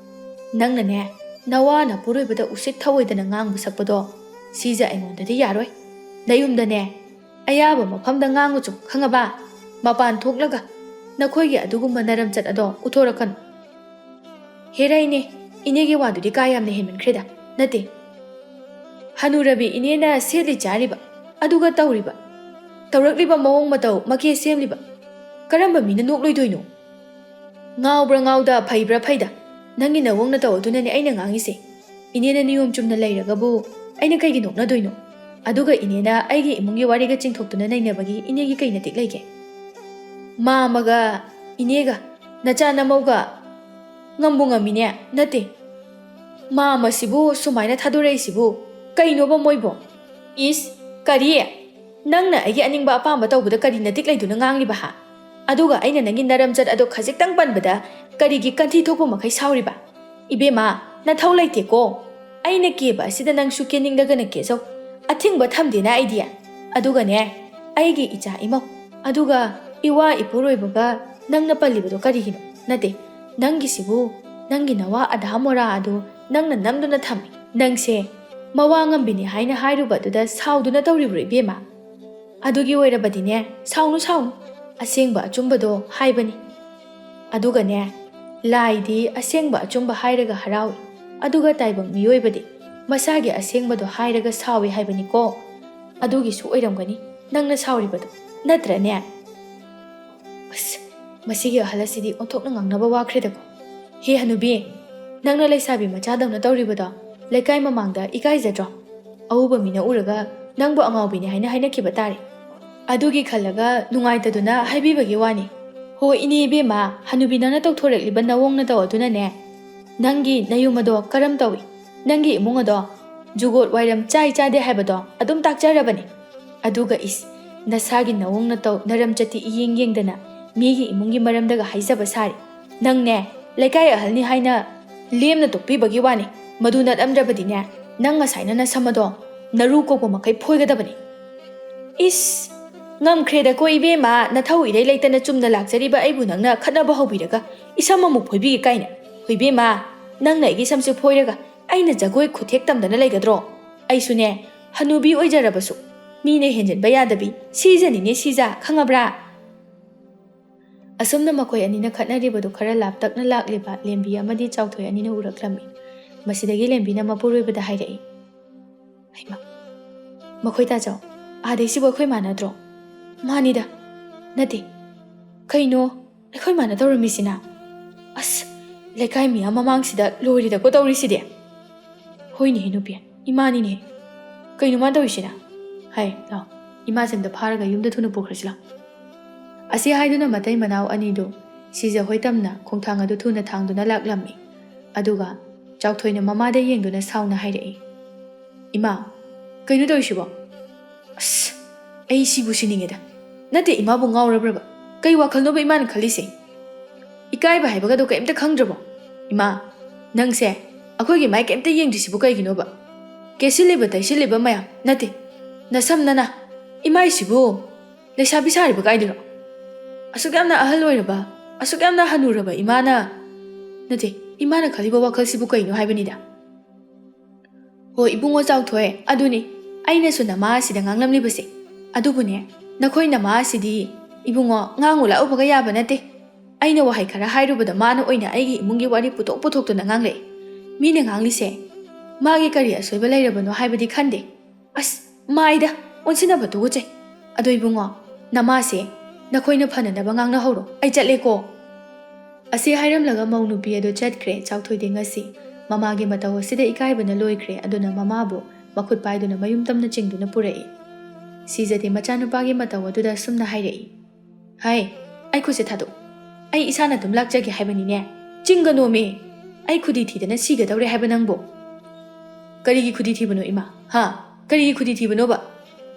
ꯅꯪꯅꯅꯦ, ꯅꯋꯥ ꯅꯄꯨꯔꯣꯏꯕꯗ ꯎꯁꯤꯠ ꯊꯑꯣꯏꯗꯅ ꯉꯥꯡꯕ ꯁꯛꯄꯗꯣ ꯁꯤꯖ ꯑꯩꯉꯣꯟꯗꯗꯤ ꯌꯥꯔꯣꯏ꯫ ꯅꯌꯨꯝꯗꯅꯦ, ꯑꯌꯥꯕ ꯃꯐꯝꯗ ꯉꯥꯡꯉꯨꯆꯣ, ꯈꯪꯉꯕ? ꯃꯄꯥꯟ ꯊꯣꯛꯂꯒ ꯅꯈꯣꯏꯒꯤ ꯑꯗꯨꯒꯨꯝꯕ ꯅꯔꯝꯆꯠ ꯑꯗꯣ ꯎꯠꯊꯣꯔꯛꯀꯅꯨ." "ꯍꯦꯔꯥ ꯏꯅꯦ, ꯏꯅꯦꯒꯤ ꯋꯥꯗꯨꯗꯤ ꯀꯥ ꯌꯥꯝꯅ ꯍꯦꯟꯃꯟꯈ꯭ꯔꯦꯗ꯫ ꯅꯠꯇꯦ, ꯍꯅꯨꯔꯕꯤ ꯏꯅꯦꯅ ꯁꯦꯠꯂꯤ ꯆꯥꯔꯤꯕ, ꯑꯗꯨꯒ ꯇꯧꯔꯛꯂꯤꯕ ꯃꯑꯣꯡ ꯃꯇꯧ ꯃꯀꯦ ꯁꯦꯝꯂꯤꯕ, ꯀꯔꯝꯕ ꯃꯤꯅ ꯅꯣꯛꯂꯣꯏꯗꯣꯏꯅꯣ? ꯉꯥꯎꯕ꯭ꯔꯥ ꯉꯥꯎꯗ, ꯐꯩꯕ꯭ꯔꯥ ꯐꯩꯗ, ꯅꯪꯒꯤ ꯅꯋꯣꯡ ꯅꯇꯧ ꯑꯗꯨꯅꯅꯦ ꯑꯩꯅ ꯉꯥꯡꯉꯤꯁꯦ꯫ ꯏꯅꯦꯅ ꯅꯤꯌꯣꯝ ꯆꯨꯝꯅ ꯂꯩꯔꯒꯕꯨ ꯑꯩꯅ ꯀꯩꯒꯤ ꯅꯣꯛꯅꯗꯣꯏꯅꯣ? ꯑꯗꯨꯒ ꯏꯅꯦꯅ ꯑꯩꯒꯤ ꯏꯃꯨꯡꯒꯤ ꯋꯥꯔꯤꯒ ꯆꯤꯡꯊꯣꯛꯇꯨꯅ ꯅꯩꯅꯕꯒꯤ ꯏꯅꯦꯒꯤ ꯀꯩ ꯅꯇꯤꯛ ꯂꯩꯒꯦ? ꯃꯥꯃꯒ ꯏꯅꯦꯒ ꯅꯆꯥ ꯅꯃꯧꯒ ꯉꯝꯕꯨ ꯉꯝꯃꯤꯅꯦ, ꯅꯠꯇꯦ, ꯃꯥꯃꯁꯤꯕꯨ ꯁꯨꯃꯥꯏꯅ ꯊꯥꯗꯣꯔꯛꯏꯁꯤꯕꯨ ꯀꯩꯅꯣꯕ ꯃꯣꯏꯕꯣ? ꯏꯁ, ꯀꯔꯤ? ꯅꯪꯅ ꯑꯩꯒꯤ ꯑꯅꯤꯡꯕ ꯑꯄꯥꯝꯕ ꯇꯧꯕꯗ ꯀꯔꯤ ꯅꯇꯤꯛ ꯂꯩꯗꯨꯅ ꯉꯥꯡꯂꯤꯕ ꯍꯥ? ꯑꯗꯨꯒ ꯑꯩꯅ ꯅꯪꯒꯤ ꯅꯔꯝꯆꯠ ꯑꯗꯣ ꯈꯖꯤꯛꯇꯪ ꯄꯟꯕꯗ ꯀꯔꯤꯒꯤ ꯀꯟꯊꯤ ꯊꯣꯛꯄ ꯃꯈꯩ ꯁꯥꯎꯔꯤꯕ? ꯏꯕꯦꯝꯃ, ꯅꯊꯧ ꯂꯩꯇꯦꯀꯣ꯫ ꯑꯩꯅ ꯀꯦꯕ ꯑꯁꯤꯗ ꯅꯪꯁꯨ ꯀꯦꯅꯤꯡꯂꯒꯅ ꯀꯦꯖꯧ, ꯑꯊꯤꯡꯕ ꯊꯝꯗꯦꯅ ꯑꯩꯗꯤ꯫ ꯑꯗꯨꯒꯅꯦ, ꯑꯩꯒꯤ ꯏꯆꯥ ꯏꯃꯧ, ꯑꯗꯨꯒ ꯏꯋꯥ ꯏꯄꯨꯔꯣꯏꯕꯒ ꯅꯪꯅ ꯄꯜꯂꯤꯕꯗꯣ ꯀꯔꯤꯒꯤꯅꯣ? ꯅꯠꯇꯦ, ꯅꯪꯒꯤꯁꯤꯕꯨ ꯅꯪꯒꯤ ꯅꯋꯥ ꯑꯙꯥ ꯃꯣꯔꯥ ꯑꯗꯨ ꯅꯪꯅ ꯅꯝꯗꯨꯅ ꯊꯝꯃꯤ꯫ ꯅꯪꯁꯦ ꯃꯋꯥ ꯉꯝꯕꯤꯅꯤ ꯍꯥꯏꯅ ꯍꯥꯏꯔꯨꯕ ꯑꯗꯨꯗ ꯁꯥꯎꯗꯨꯅ ꯇꯧꯔꯤꯕ꯭ꯔꯣ ꯏꯕꯦꯝꯃ? ꯑꯗꯨꯒꯤ ꯑꯣꯏꯔꯕꯗꯤꯅꯦ, ꯁꯥꯎꯅꯨ, ꯑꯁꯦꯡꯕ ꯑꯆꯨꯝꯕꯗꯣ ꯍꯥꯏꯕꯅꯤ꯫ ꯑꯗꯨꯒꯅꯦ, ꯂꯥꯏꯗꯤ ꯑꯁꯦꯡꯕ ꯑꯆꯨꯝꯕ ꯍꯥꯏꯔꯒ ꯍꯔꯥꯎꯏ, ꯑꯗꯨꯒ ꯇꯥꯏꯕꯪ ꯃꯤꯑꯣꯏꯕꯗꯤ ꯃꯁꯥꯒꯤ ꯑꯁꯦꯡꯕꯗꯣ ꯍꯥꯏꯔꯒ ꯁꯥꯎꯏ ꯍꯥꯏꯕꯅꯤꯀꯣ꯫ ꯑꯗꯨꯒꯤꯁꯨ ꯑꯣꯏꯔꯝꯒꯅꯤ ꯅꯪꯅ ꯁꯥꯎꯔꯤꯕꯗꯣ, ꯅꯠꯇ꯭ꯔꯅꯦ? ꯑꯁ, ꯃꯁꯤꯒꯤ ꯑꯍꯜ ꯑꯁꯤꯗꯤ ꯑꯣꯟꯊꯣꯛꯅ ꯉꯥꯡꯅꯕ ꯋꯥꯈ꯭ꯔꯦꯗꯀꯣ꯫ ꯍꯦ ꯍꯅꯨꯕꯤ, ꯅꯪꯅ ꯂꯩꯁꯥꯕꯤ ꯃꯆꯥꯗꯧꯅ ꯇꯧꯔꯤꯕꯗꯣ ꯂꯩꯀꯥꯏ ꯃꯃꯥꯡꯗ ꯏꯀꯥꯏꯖꯗ꯭ꯔꯣ? ꯑꯎꯕ ꯃꯤꯅ ꯎꯔꯒ ꯅꯪꯕꯨ ꯑꯉꯥꯎꯕꯤꯅꯤ ꯍꯥꯏꯅ ꯍꯥꯏꯅꯈꯤꯕ ꯇꯥꯔꯦ꯫ ꯑꯗꯨꯒꯤ ꯈꯜꯂꯒ ꯅꯨꯡꯉꯥꯏꯇꯗꯨꯅ ꯍꯥꯏꯕꯤꯕꯒꯤ ꯋꯥꯅꯤ꯫ ꯍꯣ ꯏꯅꯦ ꯏꯕꯦꯝꯃ, ꯍꯅꯨꯕꯤ ꯅꯪꯅ ꯇꯧꯊꯣꯔꯛꯂꯤꯕ ꯅꯋꯣꯡ ꯅꯇꯧ ꯑꯗꯨꯅꯅꯦ, ꯅꯪꯒꯤ ꯅꯌꯨꯝ ꯑꯗꯣ ꯀꯔꯝ ꯇꯧꯏ, ꯅꯪꯒꯤ ꯏꯃꯨꯡ ꯑꯗꯣ ꯖꯨꯒꯣꯠ ꯋꯥꯏꯔꯝ ꯆꯥꯏ ꯆꯥꯗꯦ ꯍꯥꯏꯕꯗꯣ ꯑꯗꯨꯝ ꯇꯥꯛꯆꯔꯕꯅꯤ꯫ ꯑꯗꯨꯒ ꯏꯁ, ꯅꯁꯥꯒꯤ ꯅꯋꯣꯡ ꯅꯇꯧ ꯅꯔꯝꯆꯠꯇꯤ ꯏꯌꯦꯡ ꯌꯦꯡꯗꯅ ꯃꯤꯒꯤ ꯏꯃꯨꯡꯒꯤ ꯃꯔꯝꯗꯒ ꯍꯥꯏꯖꯕ ꯁꯥꯔꯤ꯫ ꯅꯪꯅꯦ, ꯂꯩꯀꯥꯏ ꯑꯍꯜꯅꯤ ꯍꯥꯏꯅ ꯂꯦꯝꯅ ꯇꯣꯛꯄꯤꯕꯒꯤ ꯋꯥꯅꯤ꯫ ꯃꯗꯨ ꯅꯠꯂꯝꯗ꯭ꯔꯕꯗꯤꯅꯦ, ꯅꯪ ꯉꯁꯥꯏꯅ ꯅꯁꯝ ꯑꯗꯣ ꯅꯔꯨ ꯀꯣꯛꯄ ꯃꯈꯩ ꯐꯣꯏꯒꯗꯕꯅꯤ꯫ ꯏꯁ, ꯉꯝꯈ꯭ꯔꯦꯗꯀꯣ ꯏꯕꯦꯝꯃ, ꯅꯊꯧ ꯏꯔꯩ ꯂꯩꯇꯅ ꯆꯨꯝꯅ ꯂꯥꯛꯆꯔꯤꯕ ꯑꯩꯕꯨ ꯅꯪꯅ ꯈꯠꯅꯕ ꯍꯧꯕꯤꯔꯒ ꯏꯁꯝ ꯑꯃꯨꯛ ꯐꯣꯏꯕꯤꯒꯦ ꯀꯥꯏꯅ? ꯍꯣ ꯏꯕꯦꯝꯃ, ꯅꯪꯅ ꯑꯩꯒꯤ ꯁꯝꯁꯦ ꯐꯣꯏꯔꯒ ꯑꯩꯅ ꯖꯒꯣꯏ ꯈꯨꯊꯦꯛ ꯇꯝꯗꯅ ꯂꯩꯒꯗ꯭ꯔꯣ? ꯑꯩꯁꯨꯅꯦ, ꯍꯅꯨꯕꯤ ꯑꯣꯏꯖꯔꯕꯁꯨ ꯃꯤꯅ ꯍꯦꯟꯖꯤꯟꯕ ꯌꯥꯗꯕꯤ ꯁꯤꯖꯅꯤꯅꯦ, ꯁꯤꯖ, ꯈꯪꯉꯕ꯭ꯔꯥ? ꯑꯁꯨꯝꯅ ꯃꯈꯣꯏ ꯑꯅꯤꯅ ꯈꯠꯅꯔꯤꯕꯗꯨ ꯈꯔ ꯂꯥꯞꯇꯛꯅ ꯂꯥꯛꯂꯤꯕ ꯂꯦꯝꯕꯤ ꯑꯃꯗꯤ ꯆꯥꯎꯊꯣꯏ ꯑꯅꯤꯅ ꯎꯔꯛꯂꯝꯃꯤ꯫ ꯃꯁꯤꯗꯒꯤ ꯂꯦꯝꯕꯤꯅ ꯃꯄꯨꯔꯣꯏꯕꯗ ꯍꯥꯏꯔꯛꯏ, "ꯍꯩꯃꯥ, ꯃꯈꯣꯏ ꯇꯥꯖꯧ, ꯑꯥꯗꯩꯁꯤꯕꯨ ꯑꯩꯈꯣꯏ ꯃꯥꯟꯅꯗ꯭ꯔꯣ?" "ꯃꯥꯅꯤꯗ." "ꯅꯠꯇꯦ, ꯀꯩꯅꯣ ꯑꯩꯈꯣꯏ ꯃꯥꯅ ꯇꯧꯔꯝꯃꯤꯁꯤꯅ? ꯑꯁ, ꯂꯩꯀꯥꯏ ꯃꯤꯌꯥꯝ ꯃꯃꯥꯡꯁꯤꯗ ꯂꯣꯏꯔꯦꯗꯀꯣ ꯇꯧꯔꯤꯁꯤꯗꯤ." "ꯍꯣꯏꯅꯦꯍꯦ ꯅꯨꯄꯤ, ꯏꯃꯥꯅꯤꯅꯦ, ꯀꯩꯅꯣ ꯃꯥ ꯇꯧꯔꯤꯁꯤꯅ? ꯍꯥꯏ, ꯂꯥꯎ, ꯏꯃꯥꯁꯦ ꯑꯝꯇ ꯐꯥꯔꯒ ꯌꯨꯝꯗ ꯊꯨꯅ ꯄꯨꯈ꯭ꯔꯁꯤ ꯂꯥꯎ." ꯑꯁꯤ ꯍꯥꯏꯗꯨꯅ ꯃꯇꯩ ꯃꯅꯥꯎ ꯑꯅꯤꯗꯨ ꯁꯤꯖ ꯍꯣꯏ ꯇꯝꯅ ꯈꯣꯡꯊꯥꯡ ꯑꯗꯨ ꯊꯨꯅ ꯊꯥꯡꯗꯨꯅ ꯂꯥꯛꯂꯝꯃꯤ꯫ ꯑꯗꯨꯒ ꯆꯥꯎꯊꯣꯏꯅ ꯃꯃꯥꯗ ꯌꯦꯡꯗꯨꯅ ꯁꯥꯎꯅ ꯍꯥꯏꯔꯛꯏ, "ꯏꯃꯥ, ꯀꯩꯅꯣ ꯇꯧꯔꯤꯁꯤꯕꯣ? ꯑꯁ, ꯑꯩ ꯁꯤꯕꯨ ꯁꯤꯅꯤꯡꯉꯦꯗ꯫ ꯅꯠꯇꯦ, ꯏꯃꯥꯕꯨ ꯉꯥꯎꯔꯕ꯭ꯔꯕ? ꯀꯩ ꯋꯥꯈꯜꯅꯣꯕ ꯏꯃꯥꯅ ꯈꯜꯂꯤꯁꯦ? ꯏꯀꯥꯏꯕ ꯍꯥꯏꯕꯒꯗꯣ ꯀꯩꯝꯇ ꯈꯪꯗ꯭ꯔꯕꯣ? ꯏꯃꯥ, ꯅꯪꯁꯦ ꯑꯩꯈꯣꯏꯒꯤ ꯃꯥꯏ ꯀꯩꯝꯇ ꯌꯦꯡꯗ꯭ꯔꯤꯁꯤꯕꯨ ꯀꯩꯒꯤꯅꯣꯕ? ꯀꯦꯁꯤꯜꯂꯤꯕ ꯇꯩꯁꯤꯜꯂꯤꯕ ꯃꯌꯥꯝ, ꯅꯠꯇꯦ, ꯅꯁꯝ ꯅꯅꯥ, ꯏꯃꯥꯏꯁꯤꯕꯨ ꯂꯩꯁꯥꯕꯤ ꯁꯥꯔꯤꯕ ꯀꯥꯏꯗꯅꯣ? ꯑꯁꯨꯛ ꯌꯥꯝꯅ ꯑꯍꯜ ꯑꯣꯏꯔꯕ, ꯑꯁꯨꯛ ꯌꯥꯝꯅ ꯍꯅꯨꯔꯕ ꯏꯃꯥꯅ, ꯅꯠꯇꯦ, ꯏꯃꯥꯅ ꯈꯜꯂꯤꯕ ꯋꯥꯈꯜꯁꯤꯕꯨ ꯀꯩꯅꯣ ꯍꯥꯏꯕꯅꯤꯗ." "ꯍꯣ ꯏꯕꯨꯡꯉꯣ ꯆꯥꯎꯊꯣꯏ, ꯑꯗꯨꯅꯤ ꯑꯩꯅꯁꯨ ꯅꯃꯥ ꯑꯁꯤꯗ ꯉꯥꯡꯂꯝꯂꯤꯕꯁꯦ꯫ ꯑꯗꯨꯕꯨꯅꯦ, ꯅꯈꯣꯏ ꯅꯃꯥ ꯑꯁꯤꯗꯤ ꯏꯕꯨꯡꯉꯣ ꯉꯥꯡꯉꯨ ꯂꯥꯛꯎꯕꯒ ꯌꯥꯕ ꯅꯠꯇꯦ꯫ ꯑꯩꯅ ꯋꯥꯍꯩ ꯈꯔ ꯍꯥꯏꯔꯨꯕꯗ ꯃꯥꯅ ꯑꯣꯏꯅ ꯑꯩꯒꯤ ꯏꯃꯨꯡꯒꯤ ꯋꯥꯔꯤ ꯄꯨꯊꯣꯛꯇꯨꯅ ꯉꯥꯡꯂꯛꯏ꯫ ꯃꯤꯅ ꯉꯥꯡꯂꯤꯁꯦ ꯃꯥꯒꯤ ꯀꯔꯤ ꯑꯁꯣꯏꯕ ꯂꯩꯔꯕꯅꯣ ꯍꯥꯏꯕꯗꯤ ꯈꯟꯗꯦ꯫ ꯑꯁ ꯃꯥꯏꯗ ꯑꯣꯟꯁꯤꯟꯅꯕ ꯇꯨꯒꯠꯆꯩ ꯑꯗꯣ ꯏꯕꯨꯡꯉꯣ ꯅꯃꯥꯁꯦ ꯅꯈꯣꯏꯅ ꯐꯅꯅꯕ ꯉꯥꯡꯅꯍꯧꯔꯣ ꯑꯩ ꯆꯠꯂꯦꯀꯣ ꯑꯁꯤ ꯍꯥꯏꯔꯝꯂꯒ ꯃꯧ ꯅꯨꯄꯤ ꯑꯗꯨ ꯆꯠꯈ꯭ꯔꯦ ꯆꯥꯎꯊꯣꯏꯗꯤ ꯉꯁꯤ ꯃꯃꯥꯒꯤ ꯃꯇꯧ ꯑꯁꯤꯗ ꯏꯀꯥꯏꯕꯅ ꯂꯣꯏꯈ꯭ꯔꯦ ꯑꯗꯨꯅ ꯃꯃꯥꯕꯨ ꯃꯈꯨꯠ ꯄꯥꯏꯗꯨꯅ ꯃꯌꯨꯝ ꯇꯝꯅ ꯆꯤꯡꯗꯨꯅ ꯄꯨꯔꯛꯏ ꯁꯤꯖꯗꯤ ꯃꯆꯥꯅꯨꯄꯥꯒꯤ ꯃꯇꯧ ꯑꯗꯨꯗ ꯁꯨꯝꯅ ꯍꯥꯏꯔꯛꯏ ꯍꯥꯏ ꯑꯩ ꯈꯨꯠꯁꯦ ꯊꯥꯗꯣꯛ ꯑꯩ ꯏꯁꯥꯅ ꯑꯗꯨꯝ ꯂꯥꯛꯆꯒꯦ ꯍꯥꯏꯕꯅꯤꯅꯦ ꯆꯤꯡꯒꯅꯣꯃꯤ ꯑꯩ ꯈꯨꯗꯤ ꯊꯤꯗꯅ ꯁꯤꯒꯗꯧꯔꯦ ꯍꯥꯏꯕ ꯅꯪꯕꯨ ꯀꯔꯤꯒꯤ ꯈꯨꯗꯤ ꯊꯤꯕꯅꯣ ꯏꯃꯥ ꯍꯥ ꯀꯔꯤꯒꯤ ꯈꯨꯗꯤ ꯊꯤꯕꯅꯣꯕ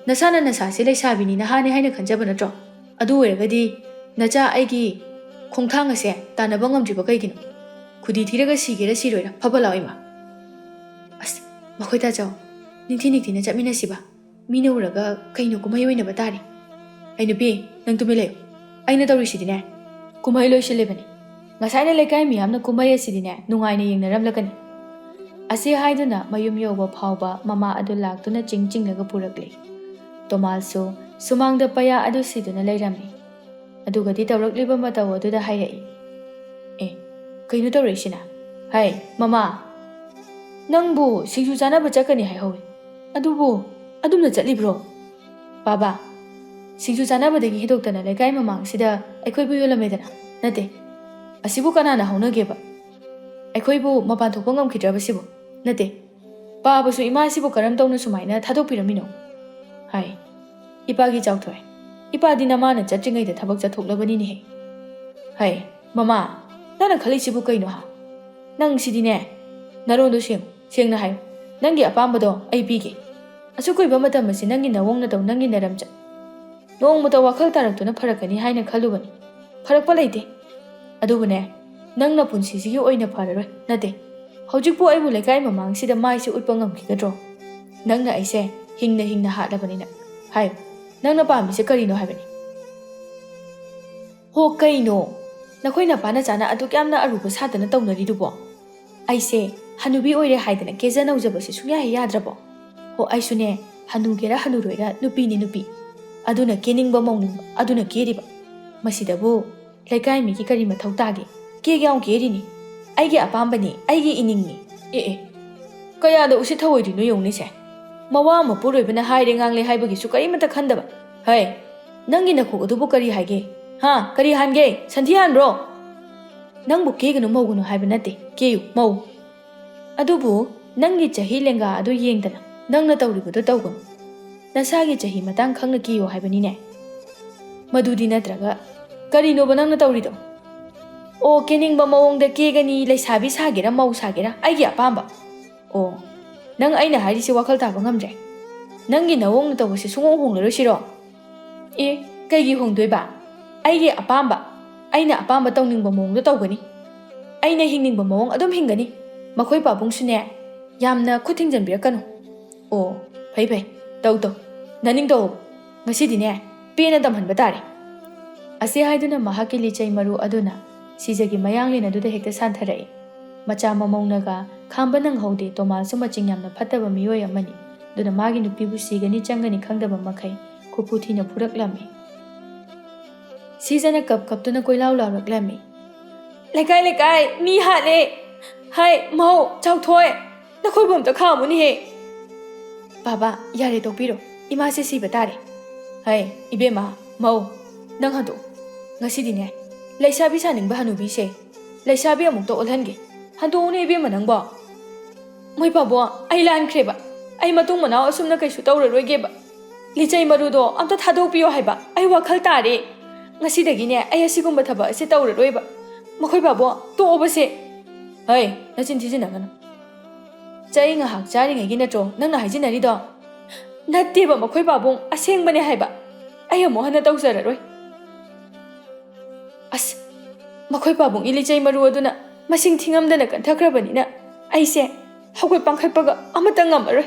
ꯅꯁꯥꯅ ꯅꯁꯥꯁꯦ ꯂꯩꯁꯥꯕꯤꯅꯤ ꯅꯍꯥꯅꯦ ꯍꯥꯏꯅ ꯈꯟꯖꯕ ꯅꯠꯇ꯭ꯔꯣ ꯑꯗꯨ ꯑꯣꯏꯔꯒꯗꯤ ꯅꯆꯥ ꯑꯩꯒꯤ ꯈꯣꯡꯊꯥꯡ ꯑꯁꯦ ꯇꯥꯟꯅꯕ ꯉꯝꯗ꯭ꯔꯤꯕ ꯀꯩꯒꯤꯅꯣ ꯈꯨꯗꯤ ꯊꯤꯔꯒ ꯁꯤꯒꯦꯔ ꯁꯤꯔꯣꯏꯔ ꯐꯕ ꯂꯥꯛꯑꯣ ꯏꯃꯥ ꯑꯁ ꯃꯈꯣꯏ ꯇꯥꯆꯧ ꯅꯤꯡꯊꯤꯅ ꯆꯠꯃꯤꯟꯅꯁꯤꯕ ꯃꯤꯅ ꯎꯔꯒ ꯀꯩꯅꯣ ꯀꯨꯝꯍꯩ ꯑꯣꯏꯅꯕ ꯇꯥꯔꯦ ꯑꯩ ꯅꯨꯄꯤ ꯅꯪ ꯇꯨꯃꯤꯟ ꯂꯩꯌꯨ ꯑꯩꯅ ꯇꯧꯔꯤꯁꯤꯗꯤꯅꯦ ꯀꯨꯝꯍꯩ ꯂꯣꯏꯁꯤꯜꯂꯤꯕꯅꯤ ꯉꯁꯥꯏꯅ ꯂꯩꯀꯥꯏ ꯃꯤꯌꯥꯝꯅ ꯀꯨꯝꯍꯩ ꯑꯁꯤꯗꯤꯅꯦ ꯅꯨꯡꯉꯥꯏꯅ ꯌꯦꯡꯅꯔꯝꯂꯒꯅꯤ ꯑꯁꯤ ꯍꯥꯏꯗꯨꯅ ꯃꯌꯨꯝ ꯌꯧꯕ ꯐꯥꯎꯕ ꯃꯃꯥ ꯑꯗꯨ ꯂꯥꯛꯇꯨꯅ ꯆꯤꯡꯂꯒ ꯄꯨꯔꯛꯂꯤ ꯇꯣꯃꯥꯜꯁꯨ ꯁꯨꯃꯥꯡꯗ ꯄꯌꯥ ꯑꯗꯨ ꯁꯤꯗꯨꯅ ꯂꯩꯔꯝꯃꯤ ꯑꯗꯨꯒꯗꯤ ꯇꯧꯔꯛꯂꯤꯕ ꯃꯇꯧ ꯑꯗꯨꯗ ꯍꯥꯏꯔꯛꯏ ꯑꯦ ꯀꯩꯅꯣ ꯇꯧꯔꯛꯏꯁꯤꯅ ꯍꯥꯏ ꯃꯃꯥ ꯅꯪꯕꯨ ꯁꯤꯡꯖꯨ ꯆꯥꯅꯕ ꯆꯠꯀꯅꯤ ꯍꯥꯏꯍꯧꯏ ꯑꯗꯨꯕꯨ ꯑꯗꯨꯝꯅ ꯆꯠꯂꯤꯕ꯭ꯔꯣ ꯕꯥꯕꯥ ꯁꯤꯡꯖꯨ ꯆꯥꯅꯕꯗꯒꯤ ꯍꯦꯟꯗꯣꯛꯇꯅ ꯂꯩꯀꯥꯏ ꯃꯃꯥꯡꯁꯤꯗ ꯑꯩꯈꯣꯏꯕꯨ ꯌꯣꯜꯂꯝꯃꯦꯗꯅ ꯅꯠꯇꯦ ꯑꯁꯤꯕꯨ ꯀꯅꯥꯅ ꯍꯧꯅꯒꯦꯕ ꯑꯩꯈꯣꯏꯕꯨ ꯃꯄꯥꯟ ꯊꯣꯛꯄ ꯉꯝꯈꯤꯗ꯭ꯔꯕꯁꯤꯕꯨ ꯅꯠꯇꯦ ꯄꯥꯕꯁꯨ ꯏꯃꯥꯁꯤꯕꯨ ꯀꯔꯝ ꯇꯧꯅ ꯁꯨꯃꯥꯏꯅ ꯊꯥꯗꯣꯛꯄꯤꯔꯝꯃꯤꯅꯣ ꯍꯥꯏ ꯏꯄꯥꯒꯤ ꯆꯥꯎꯊꯣꯏ ꯏꯄꯥꯗꯤ ꯅꯃꯥꯅ ꯆꯠꯇ꯭ꯔꯤꯉꯩꯗ ꯊꯕꯛ ꯆꯠꯊꯣꯛꯂꯕꯅꯤꯅꯦꯍꯦ ꯍꯥꯏ ꯃꯃꯥ ꯅꯪꯅ ꯈꯜꯂꯤꯁꯤꯕꯨ ꯀꯩꯅꯣ ꯍꯥ ꯅꯪ ꯁꯤꯗꯤꯅꯦ ꯅꯔꯣꯟꯗꯣ ꯁꯦꯡꯅ ꯍꯥꯏꯌꯨ ꯅꯪꯒꯤ ꯑꯄꯥꯝꯕꯗꯣ ꯑꯩ ꯄꯤꯒꯦ ꯑꯁꯨꯛ ꯀꯨꯏꯕ ꯃꯇꯝ ꯑꯁꯤ ꯅꯪꯒꯤ ꯅꯋꯣꯡ ꯅꯇꯧ ꯅꯪꯒꯤ ꯅꯔꯝꯆꯠ ꯅꯣꯡꯃꯇ ꯋꯥꯈꯜ ꯇꯥꯔꯛꯇꯨꯅ ꯐꯔꯛꯀꯅꯤ ꯍꯥꯏꯅ ꯈꯜꯂꯨꯕꯅꯤ ꯐꯔꯛꯄ ꯂꯩꯇꯦ ꯑꯗꯨꯕꯨꯅꯦ ꯅꯪꯅ ꯄꯨꯟꯁꯤꯁꯤꯒꯤ ꯑꯣꯏꯅ ꯐꯔꯔꯣꯏ ꯅꯠꯇꯦ ꯍꯧꯖꯤꯛꯄꯨ ꯑꯩꯕꯨ ꯂꯩꯀꯥꯏ ꯃꯃꯥꯡꯁꯤꯗ ꯃꯥꯏꯁꯤ ꯎꯠꯄ ꯉꯝꯈꯤꯒꯗ꯭ꯔꯣ ꯅꯪꯅ ꯑꯩꯁꯦ ꯍꯤꯡꯅ ꯍꯥꯠꯂꯕꯅꯤꯅ ꯍꯥꯏꯌꯨ ꯅꯪꯅ ꯄꯥꯝꯃꯤꯁꯦ ꯀꯔꯤꯅꯣ ꯍꯥꯏꯕꯅꯤ ꯍꯣ ꯀꯩꯅꯣ ꯅꯈꯣꯏ ꯅꯄꯥꯅ ꯆꯥꯅ ꯑꯗꯨꯛ ꯌꯥꯝꯅ ꯑꯔꯨꯕ ꯁꯥꯗꯅ ꯇꯧꯅꯔꯤꯗꯨꯕꯣ ꯑꯩꯁꯦ ꯍꯅꯨꯕꯤ ꯑꯣꯏꯔꯦ ꯍꯥꯏꯗꯅ ꯀꯦꯖ ꯅꯧꯖꯕꯁꯦ ꯁꯨꯡꯌꯥ ꯌꯥꯗ꯭ꯔꯕꯣ ꯍꯣ ꯑꯩꯁꯨꯅꯦ ꯍꯅꯨꯒꯦꯔ ꯍꯅꯨꯔꯣꯏꯔ ꯅꯨꯄꯤꯅꯤ ꯅꯨꯄꯤ ꯑꯗꯨꯅ ꯀꯦꯅꯤꯡꯕ ꯃꯧꯅꯤꯡꯕ ꯑꯗꯨꯅ ꯀꯦꯔꯤꯕ ꯃꯁꯤꯗꯕꯨ ꯂꯩꯀꯥꯏ ꯃꯤꯒꯤ ꯀꯔꯤ ꯃꯊꯧ ꯇꯥꯒꯦ ꯀꯦꯒ ꯀꯦꯔꯤꯅꯤ ꯑꯩꯒꯤ ꯑꯄꯥꯝꯕꯅꯤ ꯑꯩꯒꯤ ꯏꯅꯤꯡꯅꯤ ꯑꯦ ꯀꯌꯥꯗ ꯎꯁꯤꯠ ꯊꯑꯣꯏꯗ꯭ꯔꯤꯅꯣ ꯌꯦꯡꯉꯨꯅꯦꯁꯦ ꯃꯋꯥ ꯃꯄꯨꯔꯣꯏꯕꯅ ꯍꯥꯏꯔꯦ ꯉꯥꯡꯂꯦ ꯍꯥꯏꯕꯒꯤꯁꯨ ꯀꯔꯤꯃꯠꯇ ꯈꯟꯗꯕ ꯍꯩ ꯅꯪꯒꯤ ꯅꯈꯣꯛ ꯑꯗꯨꯕꯨ ꯀꯔꯤ ꯍꯥꯏꯒꯦ ꯍꯥ ꯀꯔꯤ ꯍꯥꯟꯒꯦ ꯁꯟꯊꯤ ꯍꯥꯟꯕ꯭ꯔꯣ ꯅꯪꯕꯨ ꯀꯦꯒꯅꯨ ꯃꯧꯒꯅꯨ ꯍꯥꯏꯕ ꯅꯠꯇꯦ ꯀꯦꯌꯨ ꯃꯧ ꯑꯗꯨꯕꯨ ꯅꯪꯒꯤ ꯆꯍꯤ ꯂꯦꯡꯒꯥ ꯑꯗꯨ ꯌꯦꯡꯗꯅ ꯅꯪꯅ ꯇꯧꯔꯤꯕꯗꯨ ꯇꯧꯒꯅꯨ ꯅꯁꯥꯒꯤ ꯆꯍꯤ ꯃꯇꯥꯡ ꯈꯪꯅ ꯀꯦꯌꯨ ꯍꯥꯏꯕꯅꯤꯅꯦ ꯃꯗꯨꯗꯤ ꯅꯠꯇ꯭ꯔꯒ ꯀꯔꯤꯅꯣꯕ ꯅꯪꯅ ꯇꯧꯔꯤꯗꯣ ꯑꯣ ꯀꯦꯅꯤꯡꯕ ꯃꯑꯣꯡꯗ ꯀꯦꯒꯅꯤ ꯂꯩꯁꯥꯕꯤ ꯁꯥꯒꯦꯔꯥ ꯃꯧ ꯁꯥꯒꯦꯔꯥ ꯑꯩꯒꯤ ꯑꯄꯥꯝꯕ ꯑꯣ ꯅꯪ ꯑꯩꯅ ꯍꯥꯏꯔꯤꯁꯤ ꯋꯥꯈꯜ ꯇꯥꯕ ꯉꯝꯗ꯭ꯔꯦ ꯅꯪꯒꯤ ꯅꯋꯣꯡꯅ ꯇꯧꯕꯁꯤ ꯁꯨꯡꯍꯣꯡ ꯍꯣꯡꯂꯔꯣꯏꯁꯤꯔꯣ ꯑꯦ ꯀꯩꯒꯤ ꯍꯣꯡꯗꯣꯏꯕ ꯑꯩꯒꯤ ꯑꯄꯥꯝꯕ ꯑꯩꯅ ꯑꯄꯥꯝꯕ ꯇꯧꯅꯤꯡꯕ ꯃꯑꯣꯡꯗ ꯇꯧꯒꯅꯤ ꯑꯩꯅ ꯍꯤꯡꯅꯤꯡꯕ ꯃꯑꯣꯡ ꯑꯗꯨꯝ ꯍꯤꯡꯒꯅꯤ ꯃꯈꯣꯏ ꯄꯥꯕꯨꯡꯁꯨꯅꯦ ꯌꯥꯝꯅ ꯈꯨꯠ ꯊꯤꯡꯖꯤꯟꯕꯤꯔꯛꯀꯅꯨ ꯑꯣ ꯐꯩ ꯇꯧ ꯅꯅꯤꯡ ꯇꯧ ꯉꯁꯤꯗꯤꯅꯦ ꯄꯦꯟꯅ ꯇꯝꯍꯟꯕ ꯇꯥꯔꯦ ꯑꯁꯤ ꯍꯥꯏꯗꯨꯅ ꯃꯍꯥꯛꯀꯤ ꯂꯤꯆꯩ ꯃꯔꯨ ꯑꯗꯨꯅ ꯁꯤꯖꯒꯤ ꯃꯌꯥꯡꯂꯦꯟ ꯑꯗꯨꯗ ꯍꯦꯛꯇ ꯁꯥꯟꯊꯔꯛꯏ ꯃꯆꯥ ꯃꯃꯧꯅꯒ ꯈꯥꯝꯕ ꯅꯪꯍꯧꯗꯦ ꯇꯣꯃꯥꯜꯁꯨ ꯃꯆꯤꯡ ꯌꯥꯝꯅ ꯐꯠꯇꯕ ꯃꯤꯑꯣꯏ ꯑꯃꯅꯤ ꯑꯗꯨꯅ ꯃꯥꯒꯤ ꯅꯨꯄꯤꯕꯨ ꯁꯤꯒꯅꯤ ꯆꯪꯒꯅꯤ ꯈꯪꯗꯕ ꯃꯈꯩ ꯈꯨꯐꯨ ꯊꯤꯅ ꯐꯨꯔꯛꯂꯝꯃꯤ ꯁꯤꯖꯅ ꯀꯞꯇꯨꯅ ꯀꯣꯏꯂꯥꯎ ꯂꯥꯎꯔꯛꯂꯝꯃꯤ ꯂꯩꯀꯥꯏ ꯃꯤ ꯍꯥꯠꯂꯦ ꯍꯥꯏ ꯃꯧ ꯆꯥꯎꯊꯣꯏ ꯅꯈꯣꯏꯕꯨ ꯑꯝꯇ ꯈꯥꯝꯃꯨꯅꯦꯍꯦ ꯕꯥꯕꯥ ꯌꯥꯔꯦ ꯇꯣꯛꯄꯤꯔꯣ ꯏꯃꯥꯁꯦ ꯁꯤꯕ ꯇꯥꯔꯦ ꯍꯩ ꯏꯕꯦꯝꯃ ꯃꯧ ꯅꯪ ꯍꯟꯗꯣꯛ ꯉꯁꯤꯗꯤꯅꯦ ꯂꯩꯁꯥꯕꯤ ꯁꯥꯅꯤꯡꯕ ꯍꯅꯨꯕꯤꯁꯦ ꯂꯩꯁꯥꯕꯤ ꯑꯃꯨꯛꯇ ꯑꯣꯜꯍꯟꯒꯦ ꯍꯟꯗꯣꯛꯎꯅꯦ ꯏꯕꯦꯝꯃ ꯅꯪꯕꯣ ꯃꯣꯏ ꯄꯥꯕꯣ ꯑꯩ ꯂꯥꯟꯈ꯭ꯔꯦꯕ ꯑꯩ ꯃꯇꯨꯡ ꯃꯅꯥꯎ ꯑꯁꯨꯝꯅ ꯀꯩꯁꯨ ꯇꯧꯔꯔꯣꯏꯒꯦꯕ ꯂꯤꯆꯩ ꯃꯔꯨꯗꯣ ꯑꯝꯇ ꯊꯥꯗꯣꯛꯄꯤꯌꯣ ꯍꯥꯏꯕ ꯑꯩ ꯋꯥꯈꯜ ꯇꯥꯔꯦ ꯉꯁꯤꯗꯒꯤꯅꯦ ꯑꯩ ꯑꯁꯤꯒꯨꯝꯕ ꯊꯕꯛ ꯑꯁꯤ ꯇꯧꯔꯔꯣꯏꯕ ꯃꯈꯣꯏ ꯄꯥꯕꯣ ꯇꯣꯛꯑꯣꯕꯁꯦ ꯍꯩ ꯅꯆꯤꯟ ꯊꯤꯖꯤꯟꯅꯒꯅꯨ ꯆꯩ ꯉꯥꯏꯍꯥꯛ ꯆꯥꯔꯤꯉꯩꯒꯤ ꯅꯠꯇ꯭ꯔꯣ ꯅꯪꯅ ꯍꯥꯏꯖꯤꯟꯅꯔꯤꯗꯣ ꯅꯠꯇꯦꯕ ꯃꯈꯣꯏ ꯄꯥꯕꯨꯡ ꯑꯁꯦꯡꯕꯅꯦ ꯍꯥꯏꯕ ꯑꯩ ꯑꯃꯨꯛ ꯍꯟꯅ ꯇꯧꯖꯔꯔꯣꯏ ꯑꯁ ꯃꯈꯣꯏ ꯄꯥꯕꯨꯡꯒꯤ ꯂꯤꯆꯩ ꯃꯔꯨ ꯑꯗꯨꯅ ꯃꯁꯤꯡ ꯊꯤꯉꯝꯗꯅ ꯀꯟꯊꯈ꯭ꯔꯕꯅꯤꯅ ꯑꯩꯁꯦ ꯍꯧꯒꯠ ꯄꯥꯡꯈꯠꯄꯒ ꯑꯃꯠꯇ ꯉꯝꯃꯔꯣꯏ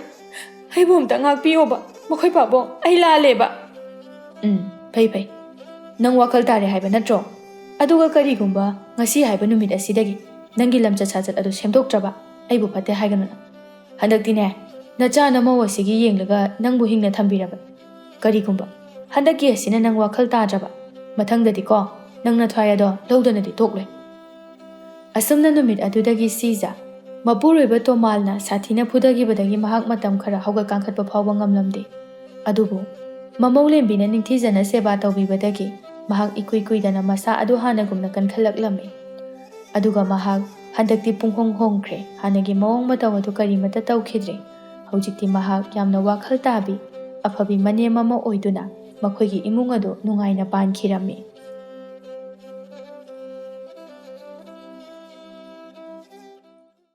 ꯑꯩꯕꯨ ꯑꯝꯇ ꯉꯥꯛꯄꯤꯌꯣꯕ ꯃꯈꯣꯏ ꯄꯥꯕꯨꯡ ꯑꯩ ꯂꯥꯜꯂꯦꯕ ꯐꯩ ꯅꯪ ꯋꯥꯈꯜ ꯇꯥꯔꯦ ꯍꯥꯏꯕ ꯅꯠꯇ꯭ꯔꯣ ꯑꯗꯨꯒ ꯀꯔꯤꯒꯨꯝꯕ ꯉꯁꯤ ꯍꯥꯏꯕ ꯅꯨꯃꯤꯠ ꯑꯁꯤꯗꯒꯤ ꯅꯪꯒꯤ ꯂꯝꯆꯠ ꯁꯥꯖꯠ ꯑꯗꯨ ꯁꯦꯝꯗꯣꯛꯇ꯭ꯔꯕ ꯑꯩꯕꯨ ꯐꯠꯇꯦ ꯍꯥꯏꯒꯅꯨ ꯍꯟꯗꯛꯇꯤꯅꯦ ꯅꯆꯥ ꯅꯃꯧ ꯑꯁꯤꯒꯤ ꯌꯦꯡꯂꯒ ꯅꯪꯕꯨ ꯍꯤꯡꯅ ꯊꯝꯕꯤꯔꯕ ꯀꯔꯤꯒꯨꯝꯕ ꯍꯟꯗꯛꯀꯤ ꯑꯁꯤꯅ ꯅꯪ ꯋꯥꯈꯜ ꯇꯥꯗ꯭ꯔꯕ ꯃꯊꯪꯗꯗꯤꯀꯣ ꯅꯪꯅ ꯊ꯭ꯋꯥꯏ ꯑꯗꯣ ꯂꯧꯗꯅꯗꯤ ꯇꯣꯛꯂꯣꯏ ꯑꯁꯨꯝꯅ ꯅꯨꯃꯤꯠ ꯑꯗꯨꯗꯒꯤ ꯁꯤꯖ ꯃꯄꯨꯔꯣꯏꯕ ꯇꯣꯃꯥꯜꯅ ꯁꯥꯊꯤꯅ ꯐꯨꯗꯈꯤꯕꯗꯒꯤ ꯃꯍꯥꯛ ꯃꯇꯝ ꯈꯔ ꯍꯧꯒꯠ ꯀꯥꯡꯈꯠꯄ ꯐꯥꯎꯕ ꯉꯝꯂꯝꯗꯦ꯫ ꯑꯗꯨꯕꯨ ꯃꯃꯧꯂꯦꯝꯕꯤꯅ ꯅꯤꯡꯊꯤꯖꯅ ꯁꯦꯕꯥ ꯇꯧꯕꯤꯕꯗꯒꯤ ꯃꯍꯥꯛ ꯏꯀꯨꯏ ꯀꯨꯏꯗꯅ ꯃꯁꯥ ꯑꯗꯨ ꯍꯥꯟꯅꯒꯨꯝꯅ ꯀꯟꯈꯠꯂꯛꯂꯝꯃꯤ꯫ ꯑꯗꯨꯒ ꯃꯍꯥꯛ ꯍꯟꯗꯛꯇꯤ ꯄꯨꯡꯍꯣꯡ ꯍꯣꯡꯈ꯭ꯔꯦ꯫ ꯍꯥꯟꯅꯒꯤ ꯃꯑꯣꯡ ꯃꯇꯧ ꯑꯗꯨ ꯀꯔꯤꯃꯠꯇ ꯇꯧꯈꯤꯗ꯭ꯔꯦ꯫ ꯍꯧꯖꯤꯛꯇꯤ ꯃꯍꯥꯛ ꯌꯥꯝꯅ ꯋꯥꯈꯜ ꯇꯥꯕꯤ, ꯑꯐꯕꯤ ꯃꯅꯦꯝ ꯑꯃ ꯑꯣꯏꯗꯨꯅ ꯃꯈꯣꯏꯒꯤ ꯏꯃꯨꯡ ꯑꯗꯨ ꯅꯨꯡꯉꯥꯏꯅ ꯄꯥꯟꯈꯤꯔꯝꯃꯤ꯫